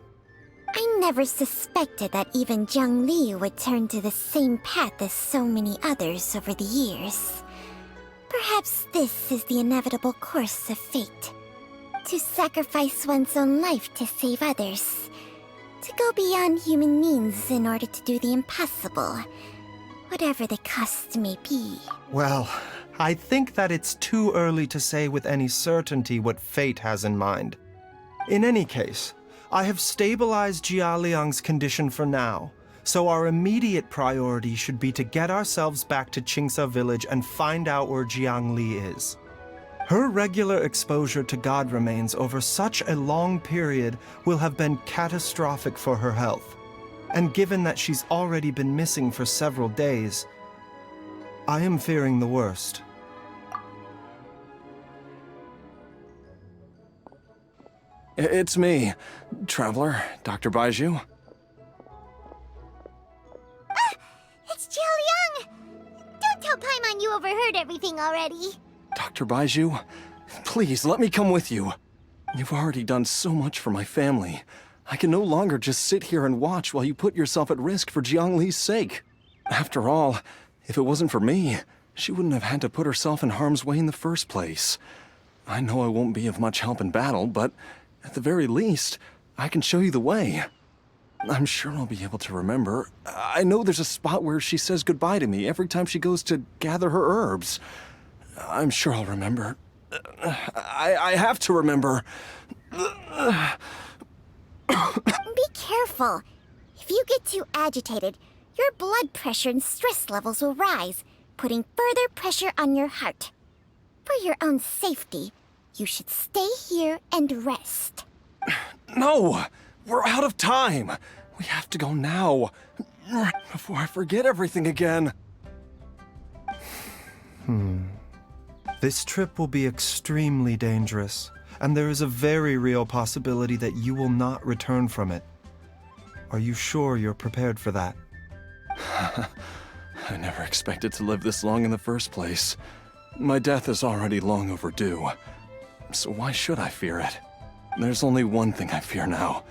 I never suspected that even Jiang Li would turn to the same path as so many others over the years. Perhaps this is the inevitable course of fate. To sacrifice one's own life to save others. To go beyond human means in order to do the impossible. Whatever the cost may be. Well, I think that it's too early to say with any certainty what fate has in mind. In any case, I have stabilized Jialiang's condition for now, so our immediate priority should be to get ourselves back to Qingsa village and find out where Jiang Li is. Her regular exposure to god remains over such a long period will have been catastrophic for her health. And given that she's already been missing for several days, I am fearing the worst. It's me, Traveler, Dr. Baizhu. It's Jialiang! Don't tell Paimon you overheard everything already. Dr. Baizhu, please let me come with you. You've already done so much for my family. I can no longer just sit here and watch while you put yourself at risk for Jiang Li's sake. After all, if it wasn't for me, she wouldn't have had to put herself in harm's way in the first place. I know I won't be of much help in battle, but at the very least, I can show you the way. I'm sure I'll be able to remember. I know there's a spot where she says goodbye to me every time she goes to gather her herbs. I'm sure I'll remember. I have to remember. Be careful. If you get too agitated, your blood pressure and stress levels will rise, putting further pressure on your heart. For your own safety, you should stay here and rest. No! We're out of time! We have to go now, before I forget everything again. This trip will be extremely dangerous, and there is a very real possibility that you will not return from it. Are you sure you're prepared for that? I never expected to live this long in the first place. My death is already long overdue, so why should I fear it? There's only one thing I fear now,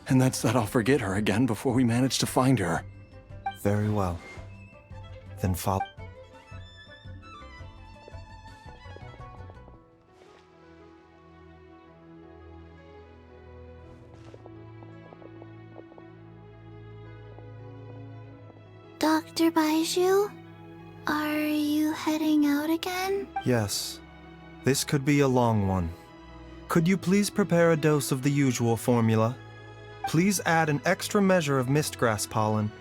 and that's that I'll forget her again before we manage to find her. Very well. Then follow. Dr. Baizhu, are you heading out again? Yes. This could be a long one. Could you please prepare a dose of the usual formula? Please add an extra measure of mistgrass pollen,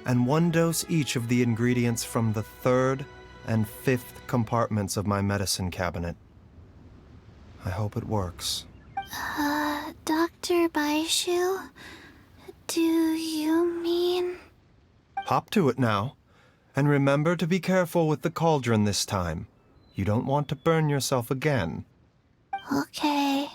and 1 dose each of the ingredients from the 3rd and 5th compartments of my medicine cabinet. I hope it works. Dr. Baizhu? Do you mean... Hop to it now. And remember to be careful with the cauldron this time. You don't want to burn yourself again. Okay.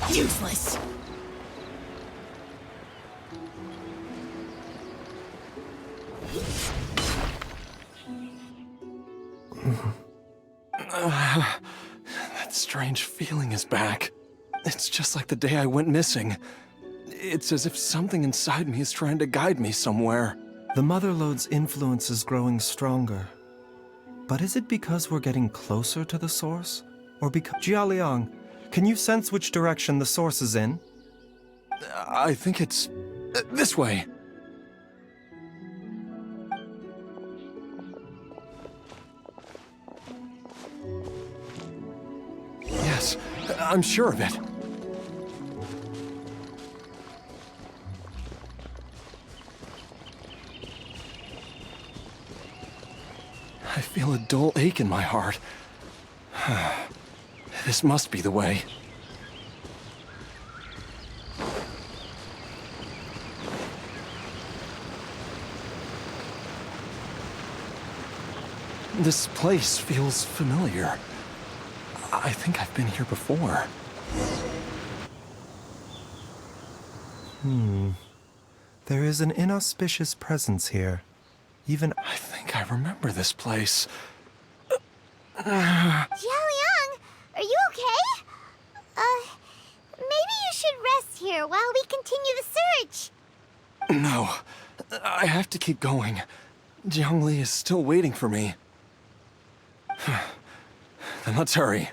Useless. That strange feeling is back. It's just like the day I went missing. It's as if something inside me is trying to guide me somewhere. The Mother Lode's influence is growing stronger. But is it because we're getting closer to the source? Or because... Jialiang, can you sense which direction the source is in? I think it's... this way. Yes, I'm sure of it. I feel a dull ache in my heart. This must be the way. This place feels familiar. I think I've been here before. There is an inauspicious presence here. Even... I think I remember this place. Xiaoliang, are you okay? Maybe you should rest here while we continue the search. No, I have to keep going. Jiangli is still waiting for me. Then let's hurry.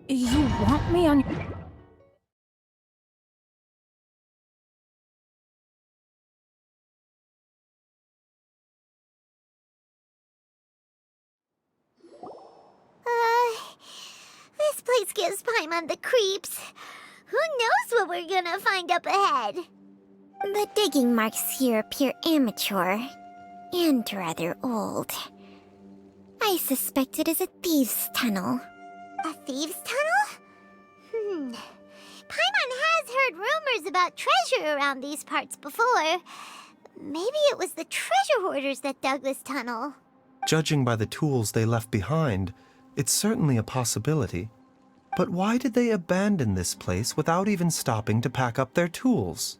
You want me on... This place gives Paimon the creeps. Who knows what we're gonna find up ahead? The digging marks here appear amateur and rather old. I suspect it is a thieves' tunnel. A thieves' tunnel? Paimon has heard rumors about treasure around these parts before. Maybe it was the treasure hoarders that dug this tunnel. Judging by the tools they left behind, it's certainly a possibility. But why did they abandon this place without even stopping to pack up their tools?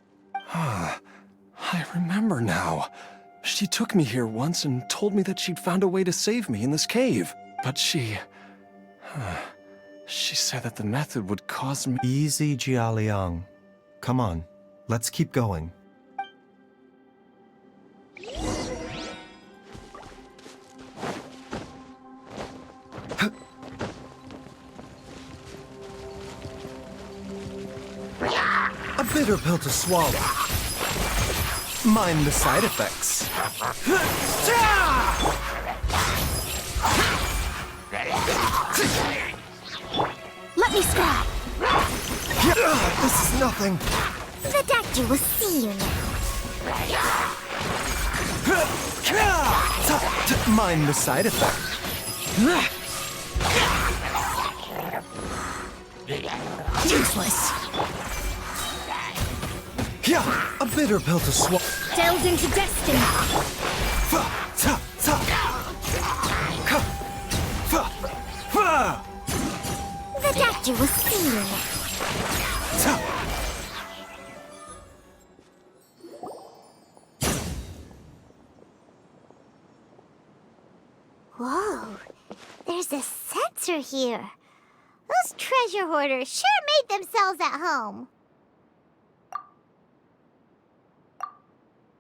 I remember now. She took me here once and told me that she'd found a way to save me in this cave. But she said that the method would cause me... Easy, Jialiang. Come on, let's keep going. A bitter pill to swallow. Mind the side effects. Let me scrap! This is nothing. The doctor will see you now. Mind the side effect. Useless. Yeah, a bitter pill to swallow. Delved into destiny. The doctor will see you now. Whoa, there's a sensor here. Those treasure hoarders sure made themselves at home.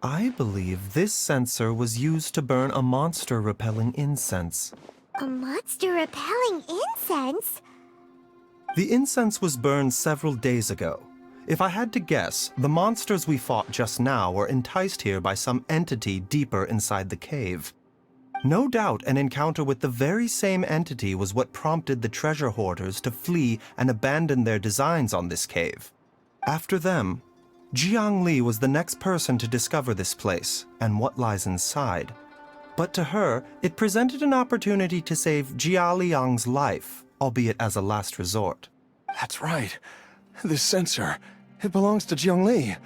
I believe this censer was used to burn a monster-repelling incense. A monster repelling incense? The incense was burned several days ago. If I had to guess, the monsters we fought just now were enticed here by some entity deeper inside the cave. No doubt an encounter with the very same entity was what prompted the treasure hoarders to flee and abandon their designs on this cave. After them, Jiang Li was the next person to discover this place and what lies inside. But to her, it presented an opportunity to save Jia Liang's life, albeit as a last resort. That's right. This censer, it belongs to Jiang Li.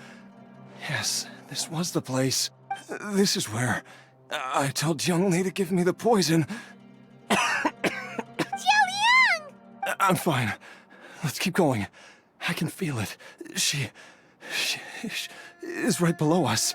Yes, this was the place. This is where I told Jiang Li to give me the poison. Xiao Liang! I'm fine. Let's keep going. I can feel it. She is right below us.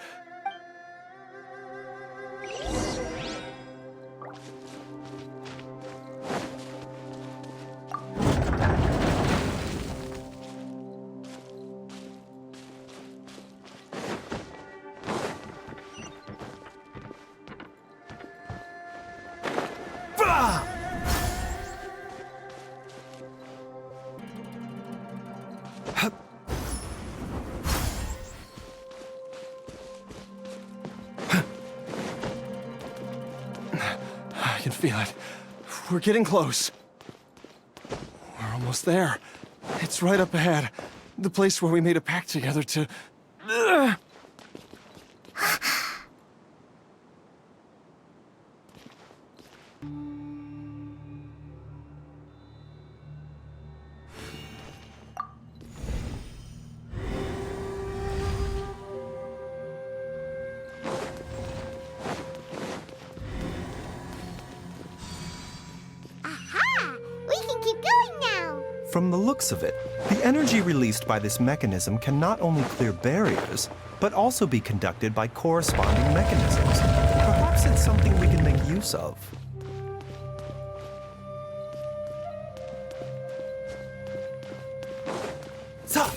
I can feel it. We're getting close. We're almost there. It's right up ahead. The place where we made a pact together to... Aha! We can keep going now! From the looks of it, the energy released by this mechanism can not only clear barriers, but also be conducted by corresponding mechanisms. Perhaps it's something we can make use of. Sa!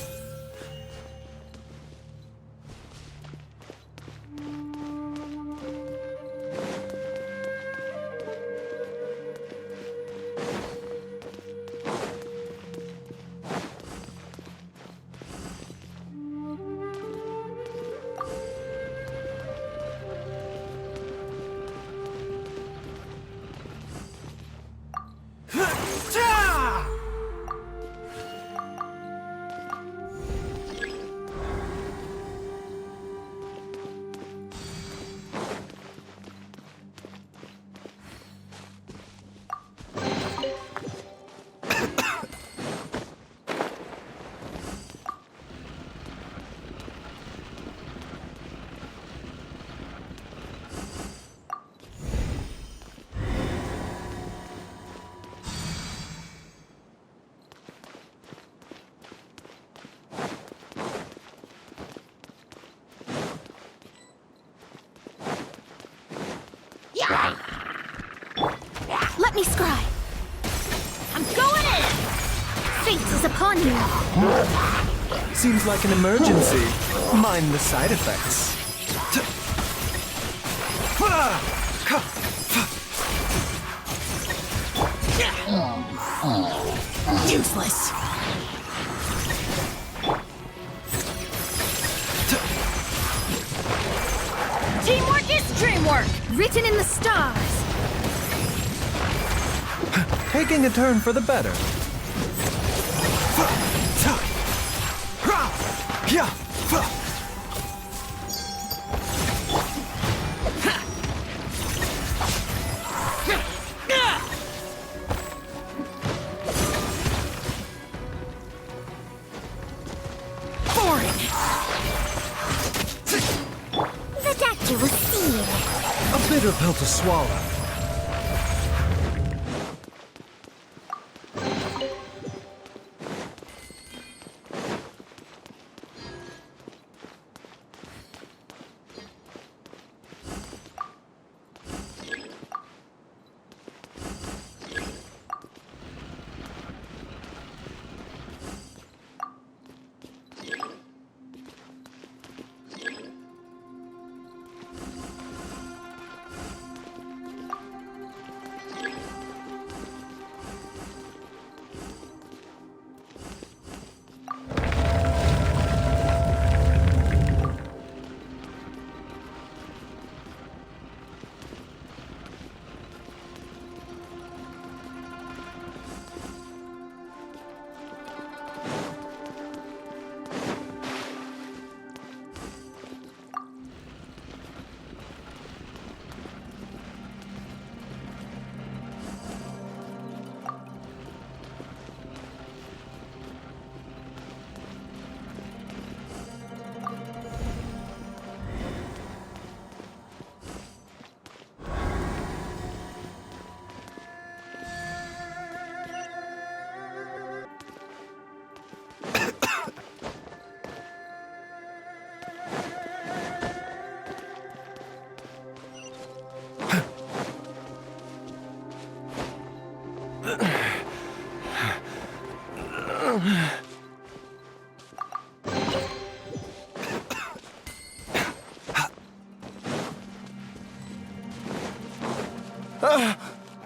Let me scry. I'm going in! Fate is upon you. Seems like an emergency. Mind the side effects. Useless. Teamwork is dreamwork! Written in the stars. Taking a turn for the better. The doctor will see you. A bitter pill to swallow.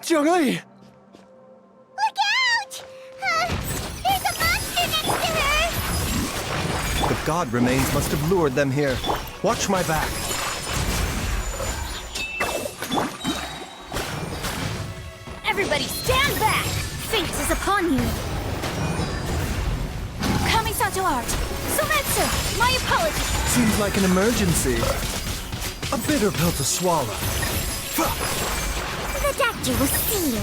Jiangli! Look out! There's a monster next to her! The god remains must have lured them here. Watch my back. Everybody stand back! Fate is upon you! Kamisato art! Sometsu! My apologies! Seems like an emergency. A bitter pill to swallow. The doctor will see you.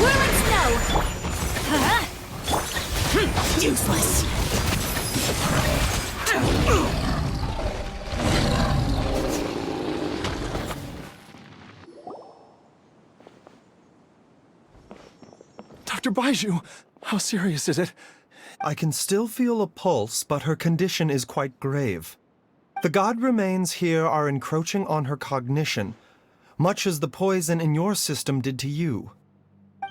Whirling snow! Useless! Dr. Baizhu, how serious is it? I can still feel a pulse, but her condition is quite grave. The god remains here are encroaching on her cognition, much as the poison in your system did to you.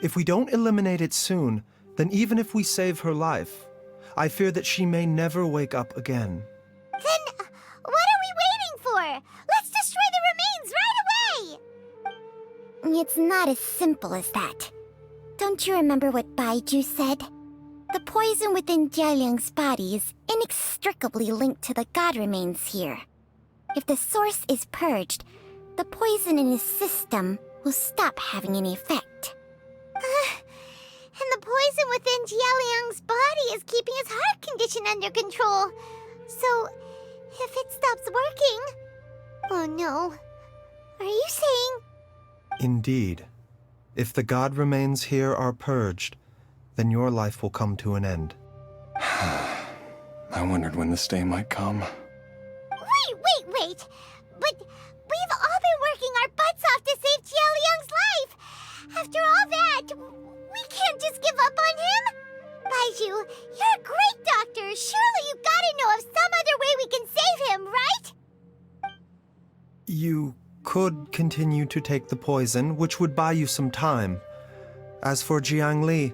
If we don't eliminate it soon, then even if we save her life, I fear that she may never wake up again. Then what are we waiting for? Let's destroy the remains right away! It's not as simple as that. Don't you remember what Baizhu said? The poison within Jialiang's body is inextricably linked to the god remains here. If the source is purged, the poison in his system will stop having any effect. And the poison within Jialiang's body is keeping his heart condition under control. So, if it stops working... Oh no. Are you saying... Indeed. If the god remains here are purged, then your life will come to an end. I wondered when this day might come. Wait! But we've all been working our butts off to save Jialiang's life! After all that, we can't just give up on him! Baizhu, you're a great doctor! Surely you gotta know of some other way we can save him, right? You could continue to take the poison, which would buy you some time. As for Jiangli,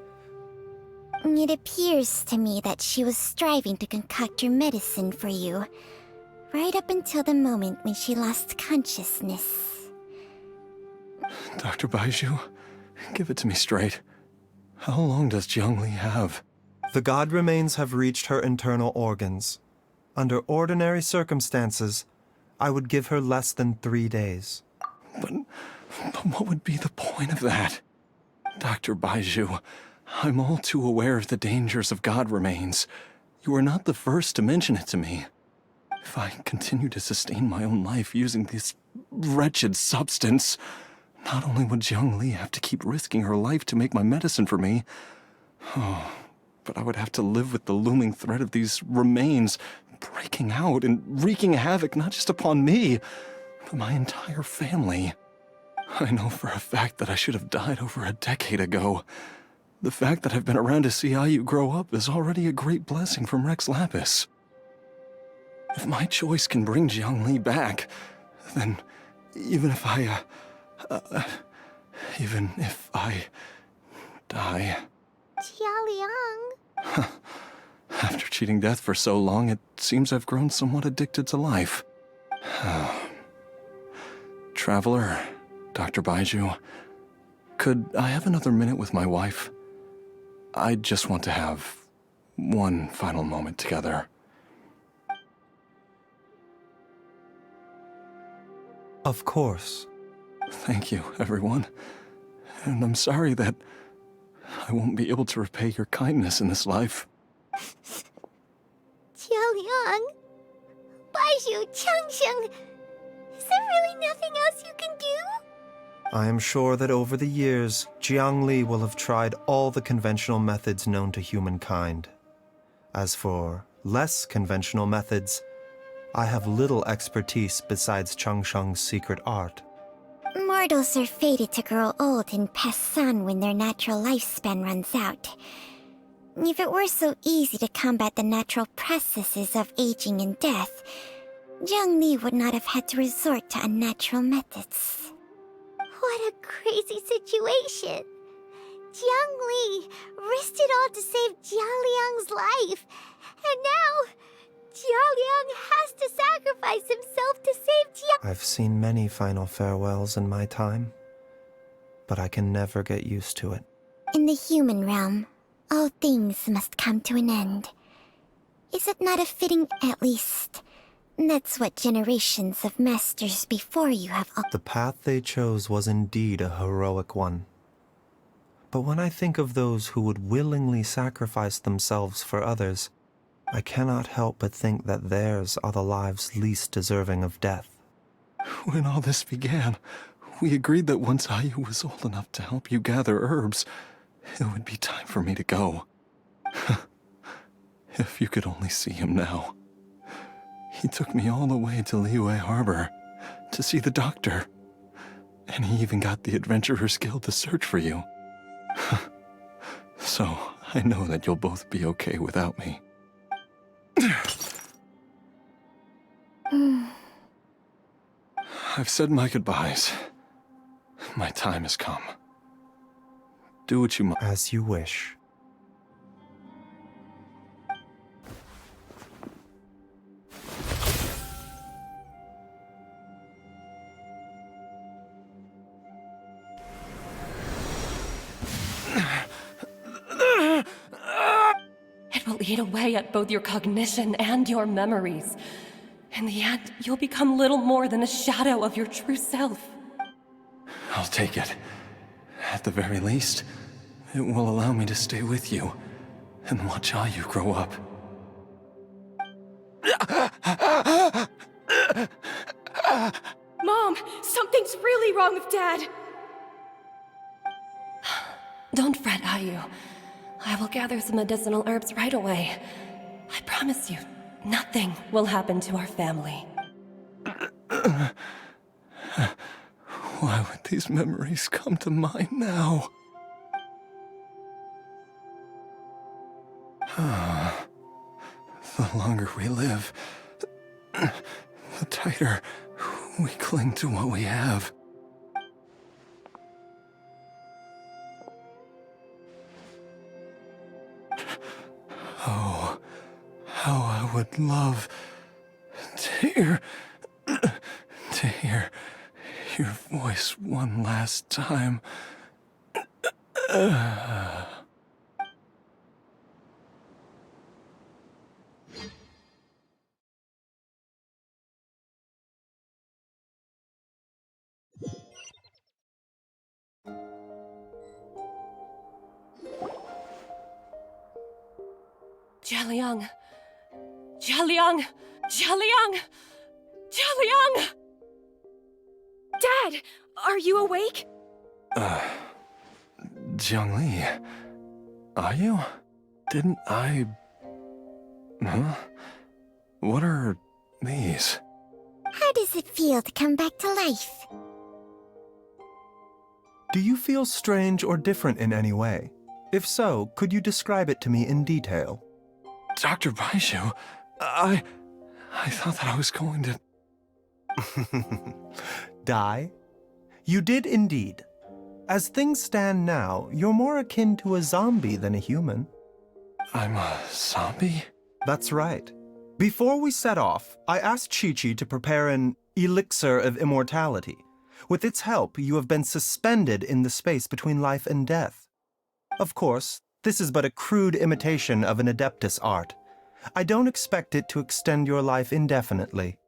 It appears to me that she was striving to concoct your medicine for you, right up until the moment when she lost consciousness. Dr. Baizhu, give it to me straight. How long does Jiangli have? the god remains have reached her internal organs. Under ordinary circumstances, I would give her less than 3 days. But what would be the point of that? Dr. Baizhu, I'm all too aware of the dangers of god remains. You are not the first to mention it to me. If I continue to sustain my own life using this wretched substance, not only would Jiangli have to keep risking her life to make my medicine for me, but I would have to live with the looming threat of these remains breaking out and wreaking havoc not just upon me, but my entire family. I know for a fact that I should have died over a decade ago. The fact that I've been around to see IQOO grow up is already a great blessing from Rex Lapis. If my choice can bring Jiangli back, then even if I die... Xiaoliang. After cheating death for so long, it seems I've grown somewhat addicted to life. Traveler, Dr. Baizhu, could I have another minute with my wife? I just want to have one final moment together. Of course. Thank you, everyone. And I'm sorry that I won't be able to repay your kindness in this life. Xiaoliang. Baizhu, changsheng. Is there really nothing else you can do? I am sure that over the years, Jiangli will have tried all the conventional methods known to humankind. As for less conventional methods, I have little expertise besides changsheng's secret art. Mortals are fated to grow old and pass on when their natural lifespan runs out. If it were so easy to combat the natural processes of aging and death, Jiangli would not have had to resort to unnatural methods. What a crazy situation. Jiangli risked it all to save Jialiang's life. And now, Jialiang has to sacrifice himself to save Jia. I've seen many final farewells in my time, but I can never get used to it. In the human realm, all things must come to an end. Is it not a fitting, at least? That's what generations of masters before you have all. The path they chose was indeed a heroic one. But when I think of those who would willingly sacrifice themselves for others, I cannot help but think that theirs are the lives least deserving of death. When all this began, we agreed that once IQOO was old enough to help you gather herbs, it would be time for me to go. If you could only see him now. He took me all the way to Liyue Harbor to see the doctor. And he even got the Adventurers Guild to search for you. So, I know that you'll both be okay without me. I've said my goodbyes. My time has come. Do what you must. As you wish. It will eat away at both your cognition and your memories. In the end, you'll become little more than a shadow of your true self. I'll take it. At the very least, it will allow me to stay with you and watch how you grow up. Mom, something's really wrong with Dad. Don't fret, IQOO. I will gather some medicinal herbs right away. I promise you, nothing will happen to our family. Why would these memories come to mind now? The longer we live, the tighter we cling to what we have. Oh, how I would love to hear your voice one last time. Jialiang! Jialiang! Jialiang! Jialiang! Dad, are you awake? Jiangli, are you? Didn't I... Huh? What are these? How does it feel to come back to life? Do you feel strange or different in any way? If so, could you describe it to me in detail? Dr.Baizhu, I thought that I was going to... Die? You did indeed. As things stand now, you're more akin to a zombie than a human. I'm a zombie? That's right. Before we set off, I asked Chi-Chi to prepare an elixir of immortality. With its help, you have been suspended in the space between life and death. Of course, this is but a crude imitation of an Adeptus art. I don't expect it to extend your life indefinitely.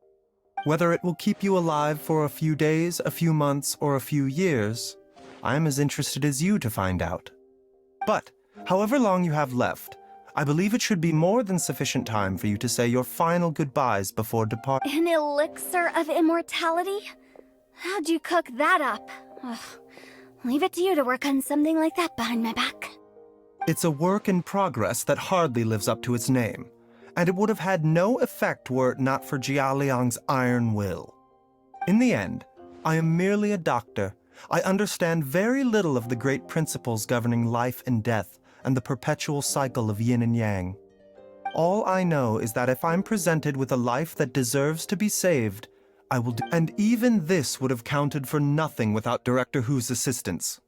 Whether it will keep you alive for a few days, a few months, or a few years, I am as interested as you to find out. But, however long you have left, I believe it should be more than sufficient time for you to say your final goodbyes before departing. An elixir of immortality? How'd you cook that up? Ugh. Leave it to you to work on something like that behind my back. It's a work in progress that hardly lives up to its name, and it would have had no effect were it not for Jialiang's iron will. In the end, I am merely a doctor. I understand very little of the great principles governing life and death and the perpetual cycle of yin and yang. All I know is that if I'm presented with a life that deserves to be saved, I will do. And even this would have counted for nothing without Director Hu's assistance.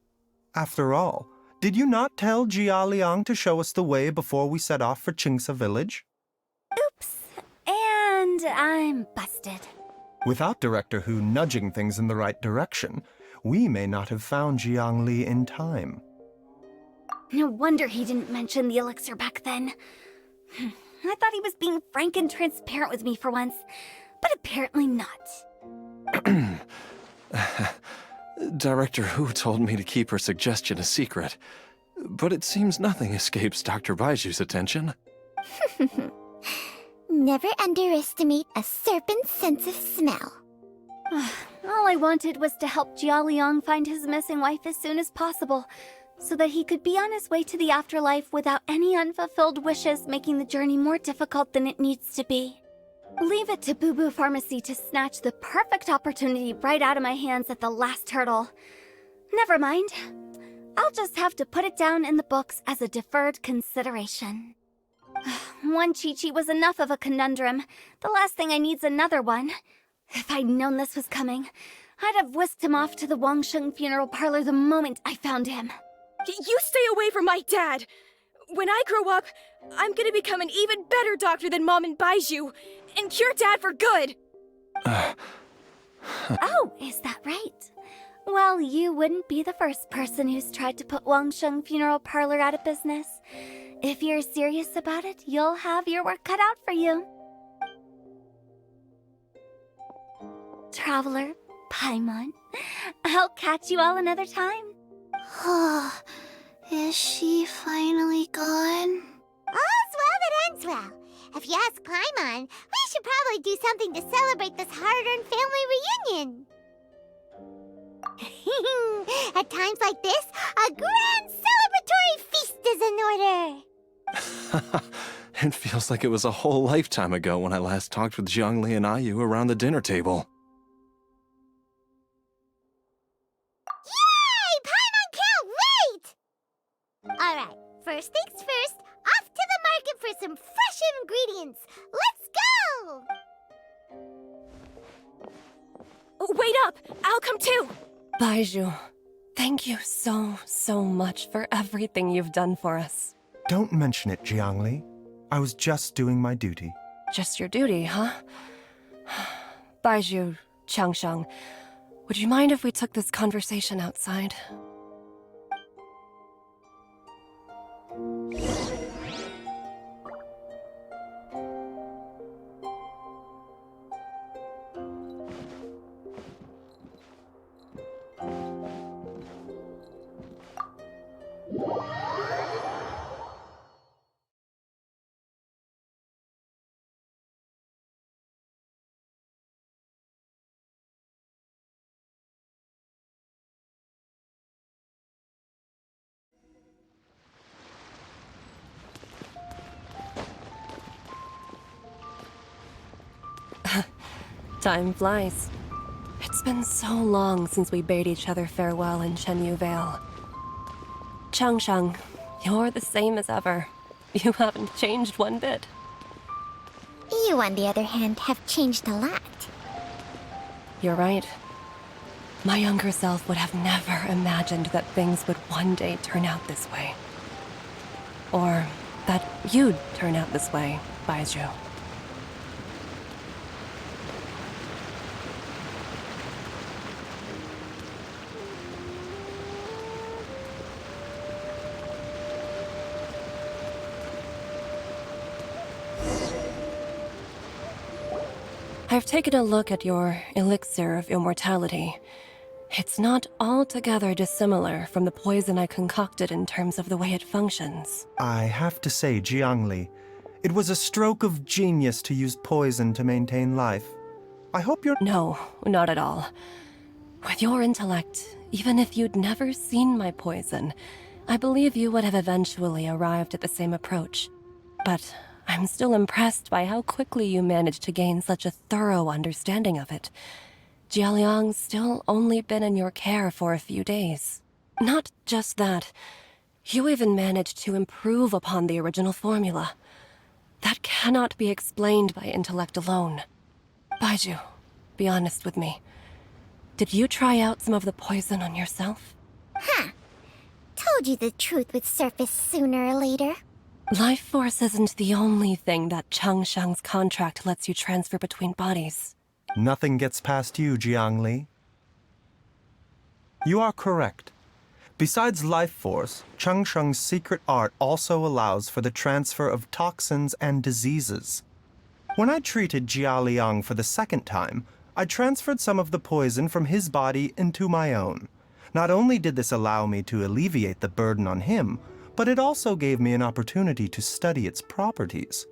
After all, did you not tell Jia Liang to show us the way before we set off for Qingce village? Oops. And I'm busted. Without Director Hu nudging things in the right direction, we may not have found Jiangli in time. No wonder he didn't mention the elixir back then. I thought he was being frank and transparent with me for once, but apparently not. Director Hu told me to keep her suggestion a secret, but it seems nothing escapes Dr. Baizhu's attention. Never underestimate a serpent's sense of smell. All I wanted was to help Jialiang find his missing wife as soon as possible, so that he could be on his way to the afterlife without any unfulfilled wishes making the journey more difficult than it needs to be. Leave it to Boo Boo Pharmacy to snatch the perfect opportunity right out of my hands at the last hurdle. Never mind. I'll just have to put it down in the books as a deferred consideration. One Chi-Chi was enough of a conundrum. The last thing I need's another one. If I'd known this was coming, I'd have whisked him off to the Wangsheng funeral parlor the moment I found him. You stay away from my dad! When I grow up, I'm gonna become an even better doctor than Mom and Baizhu, and cure Dad for good! Oh, is that right? Well, you wouldn't be the first person who's tried to put Wangsheng funeral parlor out of business. If you're serious about it, you'll have your work cut out for you. Traveler, Paimon, I'll catch you all another time. Is she finally gone? All's well that ends well. If you ask Paimon, we should probably do something to celebrate this hard-earned family reunion. At times like this, a grand celebratory feast is in order. It feels like it was a whole lifetime ago when I last talked with Jiangli and IQOO around the dinner table. Yay! Paimon can't wait! Alright, first things first, off to the market for some fresh ingredients. Let's go! Wait up! I'll come too! Baizhu, thank you so much for everything you've done for us. Don't mention it, Jiangli. I was just doing my duty. Just your duty, huh? Baizhu, changsheng, would you mind if we took this conversation outside? Time flies. It's been so long since we bade each other farewell in Chenyu Vale. Changsheng, you're the same as ever. You haven't changed one bit. You, on the other hand, have changed a lot. You're right. My younger self would have never imagined that things would one day turn out this way. Or that you'd turn out this way, Baizhu. I've taken a look at your elixir of immortality. It's not altogether dissimilar from the poison I concocted in terms of the way it functions. I have to say, Jiangli, it was a stroke of genius to use poison to maintain life. I hope you're— No, not at all. With your intellect, even if you'd never seen my poison, I believe you would have eventually arrived at the same approach. But I'm still impressed by how quickly you managed to gain such a thorough understanding of it. Jialiang's still only been in your care for a few days. Not just that, you even managed to improve upon the original formula. That cannot be explained by intellect alone. Baizhu, be honest with me. Did you try out some of the poison on yourself? Huh. Told you the truth would surface sooner or later. Life force isn't the only thing that Changsheng's contract lets you transfer between bodies. Nothing gets past you, Jiangli. You are correct. Besides life force, changsheng's secret art also allows for the transfer of toxins and diseases. When I treated Jialiang for the second time, I transferred some of the poison from his body into my own. Not only did this allow me to alleviate the burden on him, but it also gave me an opportunity to study its properties.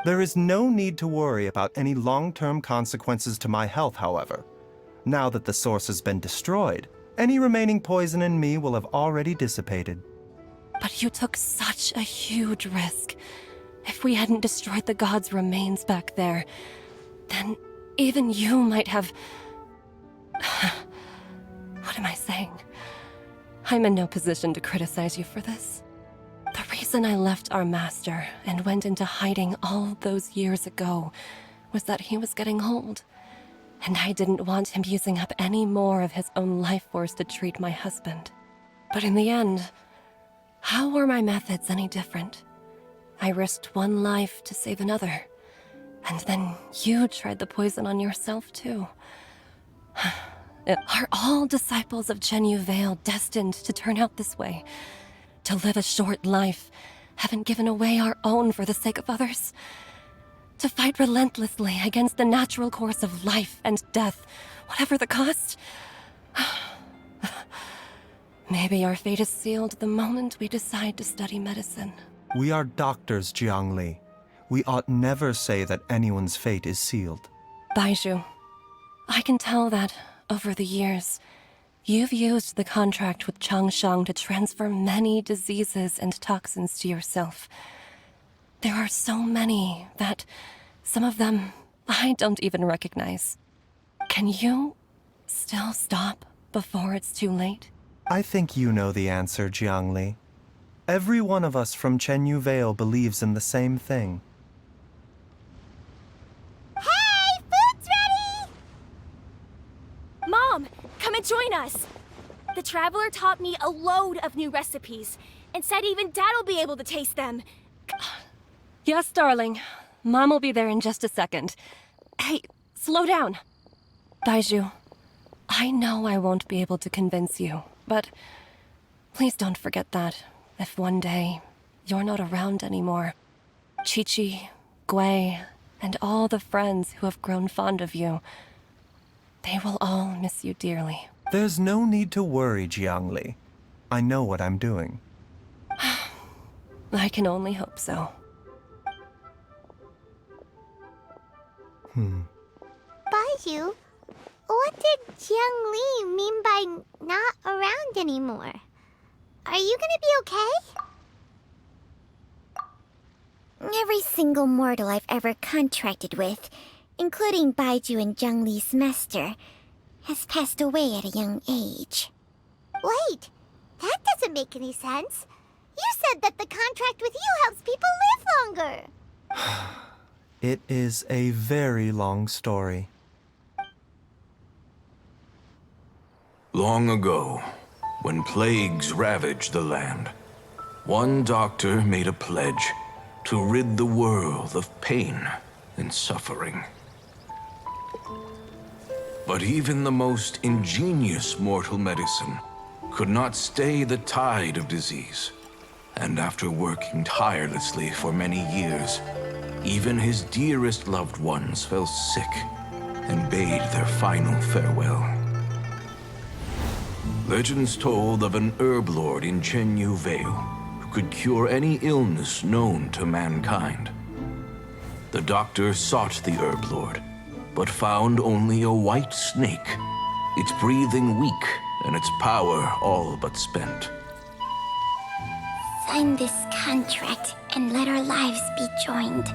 There is no need to worry about any long-term consequences to my health, however. Now that the source has been destroyed, any remaining poison in me will have already dissipated. But you took such a huge risk. If we hadn't destroyed the god's remains back there, then even you might have... What am I saying? I'm in no position to criticize you for this. The reason I left our master and went into hiding all those years ago was that he was getting old. And I didn't want him using up any more of his own life force to treat my husband. But in the end, how were my methods any different? I risked one life to save another. And then you tried the poison on yourself, too. Are all disciples of Chenyu Vale destined to turn out this way? To live a short life, having given away our own for the sake of others? To fight relentlessly against the natural course of life and death, whatever the cost? Maybe our fate is sealed the moment we decide to study medicine. We are doctors, Jiangli. We ought never say that anyone's fate is sealed. Baizhu, I can tell that, over the years, you've used the contract with Changsheng to transfer many diseases and toxins to yourself. There are so many that some of them I don't even recognize. Can you still stop before it's too late? I think you know the answer, Jiangli. Every one of us from Chenyu Vale believes in the same thing. Hey, food's ready! Mom, come and join us. The Traveler taught me a load of new recipes and said even Dad'll be able to taste them. Yes, darling. Mom will be there in just a second. Hey, slow down. Baizhu, I know I won't be able to convince you, but please don't forget that if one day you're not around anymore, Chi-Chi, Gui, and all the friends who have grown fond of you, they will all miss you dearly. There's no need to worry, Jiangli. I know what I'm doing. I can only hope so. Baizhu, what did Jiang Li mean by not around anymore? Are you gonna be okay? Every single mortal I've ever contracted with, including Baizhu and Jiang Li's master, has passed away at a young age. Wait, that doesn't make any sense. You said that the contract with you helps people live longer. It is a very long story. Long ago, when plagues ravaged the land, one doctor made a pledge to rid the world of pain and suffering. But even the most ingenious mortal medicine could not stay the tide of disease. And after working tirelessly for many years, even his dearest loved ones fell sick and bade their final farewell. Legends told of an herb lord in Chenyu Vale who could cure any illness known to mankind. The doctor sought the herb lord, but found only a white snake, its breathing weak and its power all but spent. Sign this contract and let our lives be joined.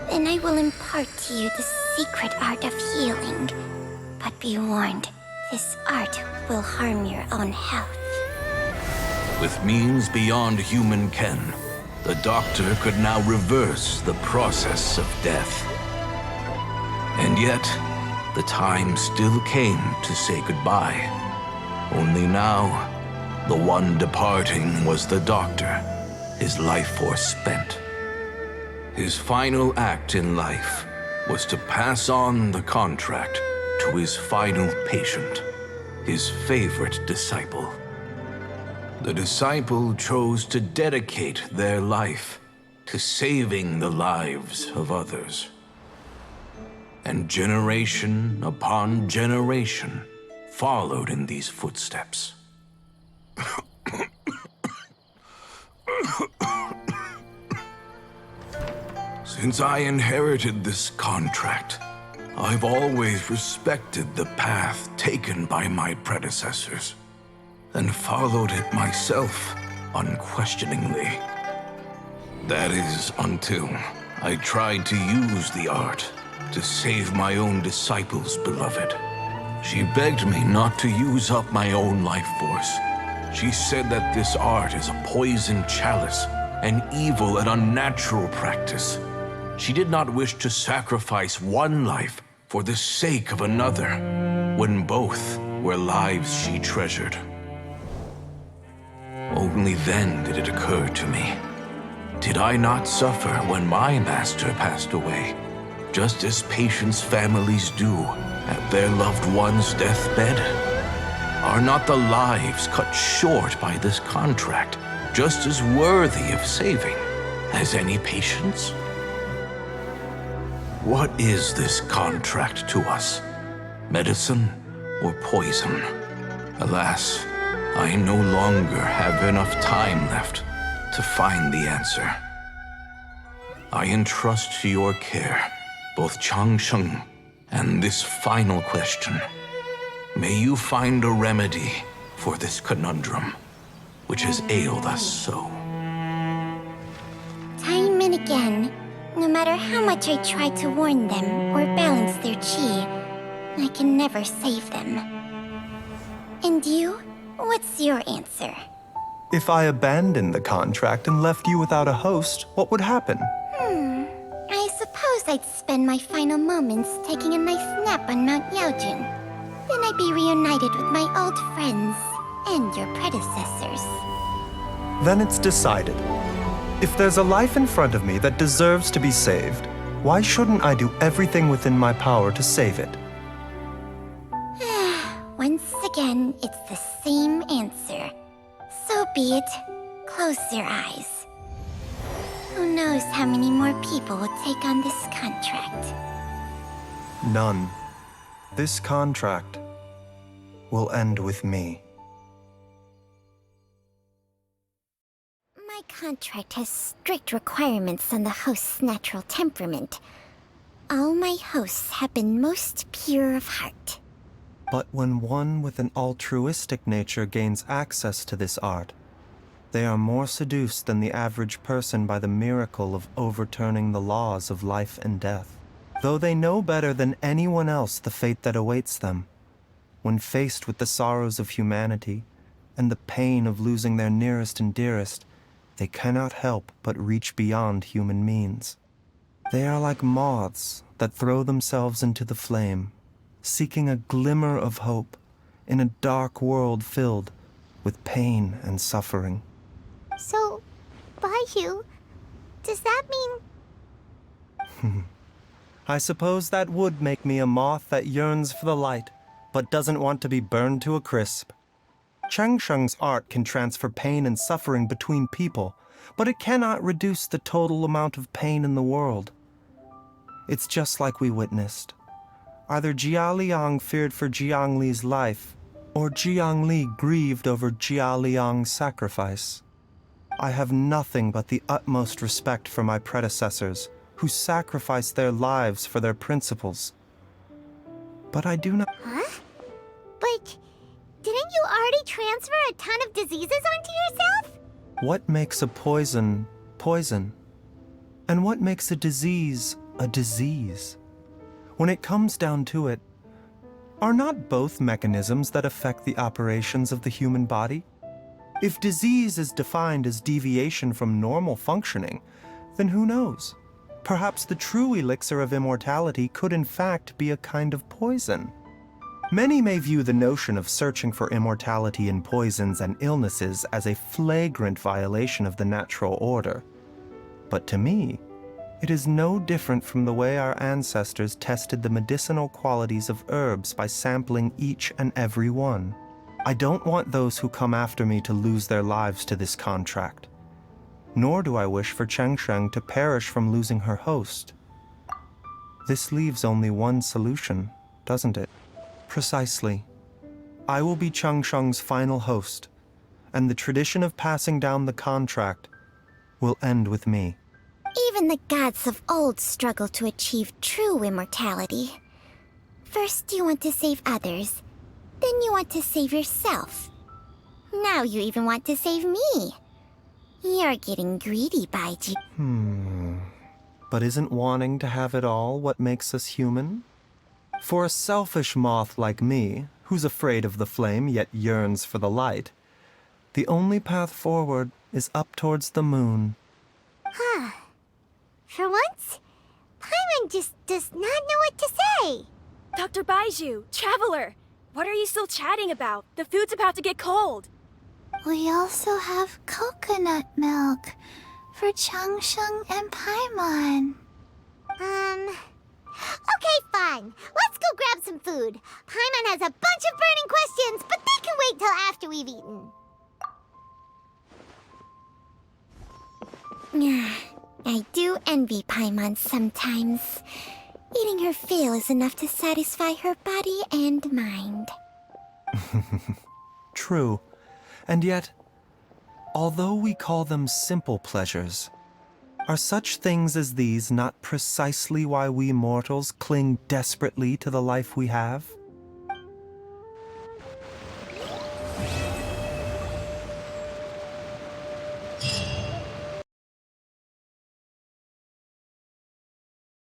Then I will impart to you the secret art of healing. But be warned, this art will harm your own health. With means beyond human ken, the doctor could now reverse the process of death. And yet, the time still came to say goodbye. Only now, the one departing was the doctor, his life force spent. His final act in life was to pass on the contract to his final patient, his favorite disciple. The disciple chose to dedicate their life to saving the lives of others. And generation upon generation followed in these footsteps. Since I inherited this contract, I've always respected the path taken by my predecessors and followed it myself unquestioningly. That is until I tried to use the art to save my own disciple's beloved. She begged me not to use up my own life force. She said that this art is a poison chalice, an evil and unnatural practice. She did not wish to sacrifice one life for the sake of another, when both were lives she treasured. Only then did it occur to me. Did I not suffer when my master passed away, just as patients' families do at their loved one's deathbed? Are not the lives cut short by this contract just as worthy of saving as any patients? What is this contract to us? Medicine or poison? Alas, I no longer have enough time left to find the answer. I entrust to your care both changsheng and this final question. May you find a remedy for this conundrum, which has ailed us so. Time and again, no matter how much I try to warn them or balance their chi, I can never save them. And you? What's your answer? If I abandoned the contract and left you without a host, what would happen? I suppose I'd spend my final moments taking a nice nap on Mount Yaojin. Then I'd be reunited with my old friends and your predecessors. Then it's decided. If there's a life in front of me that deserves to be saved, why shouldn't I do everything within my power to save it? Once again, it's the same answer. So be it. Close your eyes. Who knows how many more people will take on this contract? None. This contract will end with me. My contract has strict requirements on the host's natural temperament. All my hosts have been most pure of heart. But when one with an altruistic nature gains access to this art, they are more seduced than the average person by the miracle of overturning the laws of life and death. Though they know better than anyone else the fate that awaits them, when faced with the sorrows of humanity and the pain of losing their nearest and dearest, they cannot help but reach beyond human means. They are like moths that throw themselves into the flame, seeking a glimmer of hope in a dark world filled with pain and suffering. So, Baizhu, does that mean... I suppose that would make me a moth that yearns for the light, but doesn't want to be burned to a crisp. Changsheng's art can transfer pain and suffering between people, but it cannot reduce the total amount of pain in the world. It's just like we witnessed. Either Jia Liang feared for Jiang Li's life, or Jiang Li grieved over Jia Liang's sacrifice. I have nothing but the utmost respect for my predecessors, who sacrificed their lives for their principles. But I do not... Huh? But didn't you already transfer a ton of diseases onto yourself? What makes a poison, poison? And what makes a disease, a disease? When it comes down to it, are not both mechanisms that affect the operations of the human body? If disease is defined as deviation from normal functioning, then who knows? Perhaps the true elixir of immortality could in fact be a kind of poison. Many may view the notion of searching for immortality in poisons and illnesses as a flagrant violation of the natural order. But to me, It is no different from the way our ancestors tested the medicinal qualities of herbs by sampling each and every one. I don't want those who come after me to lose their lives to this contract. Nor do I wish for Changsheng to perish from losing her host. This leaves only one solution, doesn't it? Precisely. I will be Changsheng's final host, and the tradition of passing down the contract will end with me. Even the gods of old struggle to achieve true immortality. First you want to save others, then you want to save yourself. Now you even want to save me. You're getting greedy, Baizhu. But isn't wanting to have it all what makes us human? For a selfish moth like me, who's afraid of the flame yet yearns for the light, the only path forward is up towards the moon. For once, Paimon just does not know what to say. Dr. Baizhu, Traveler! What are you still chatting about? The food's about to get cold. We also have coconut milk for Changsheng and Paimon. Okay, fine. Let's go grab some food. Paimon has a bunch of burning questions, but they can wait till after we've eaten. I do envy Paimon sometimes. Eating her fill is enough to satisfy her body and mind. True. And yet, although we call them simple pleasures, are such things as these not precisely why we mortals cling desperately to the life we have?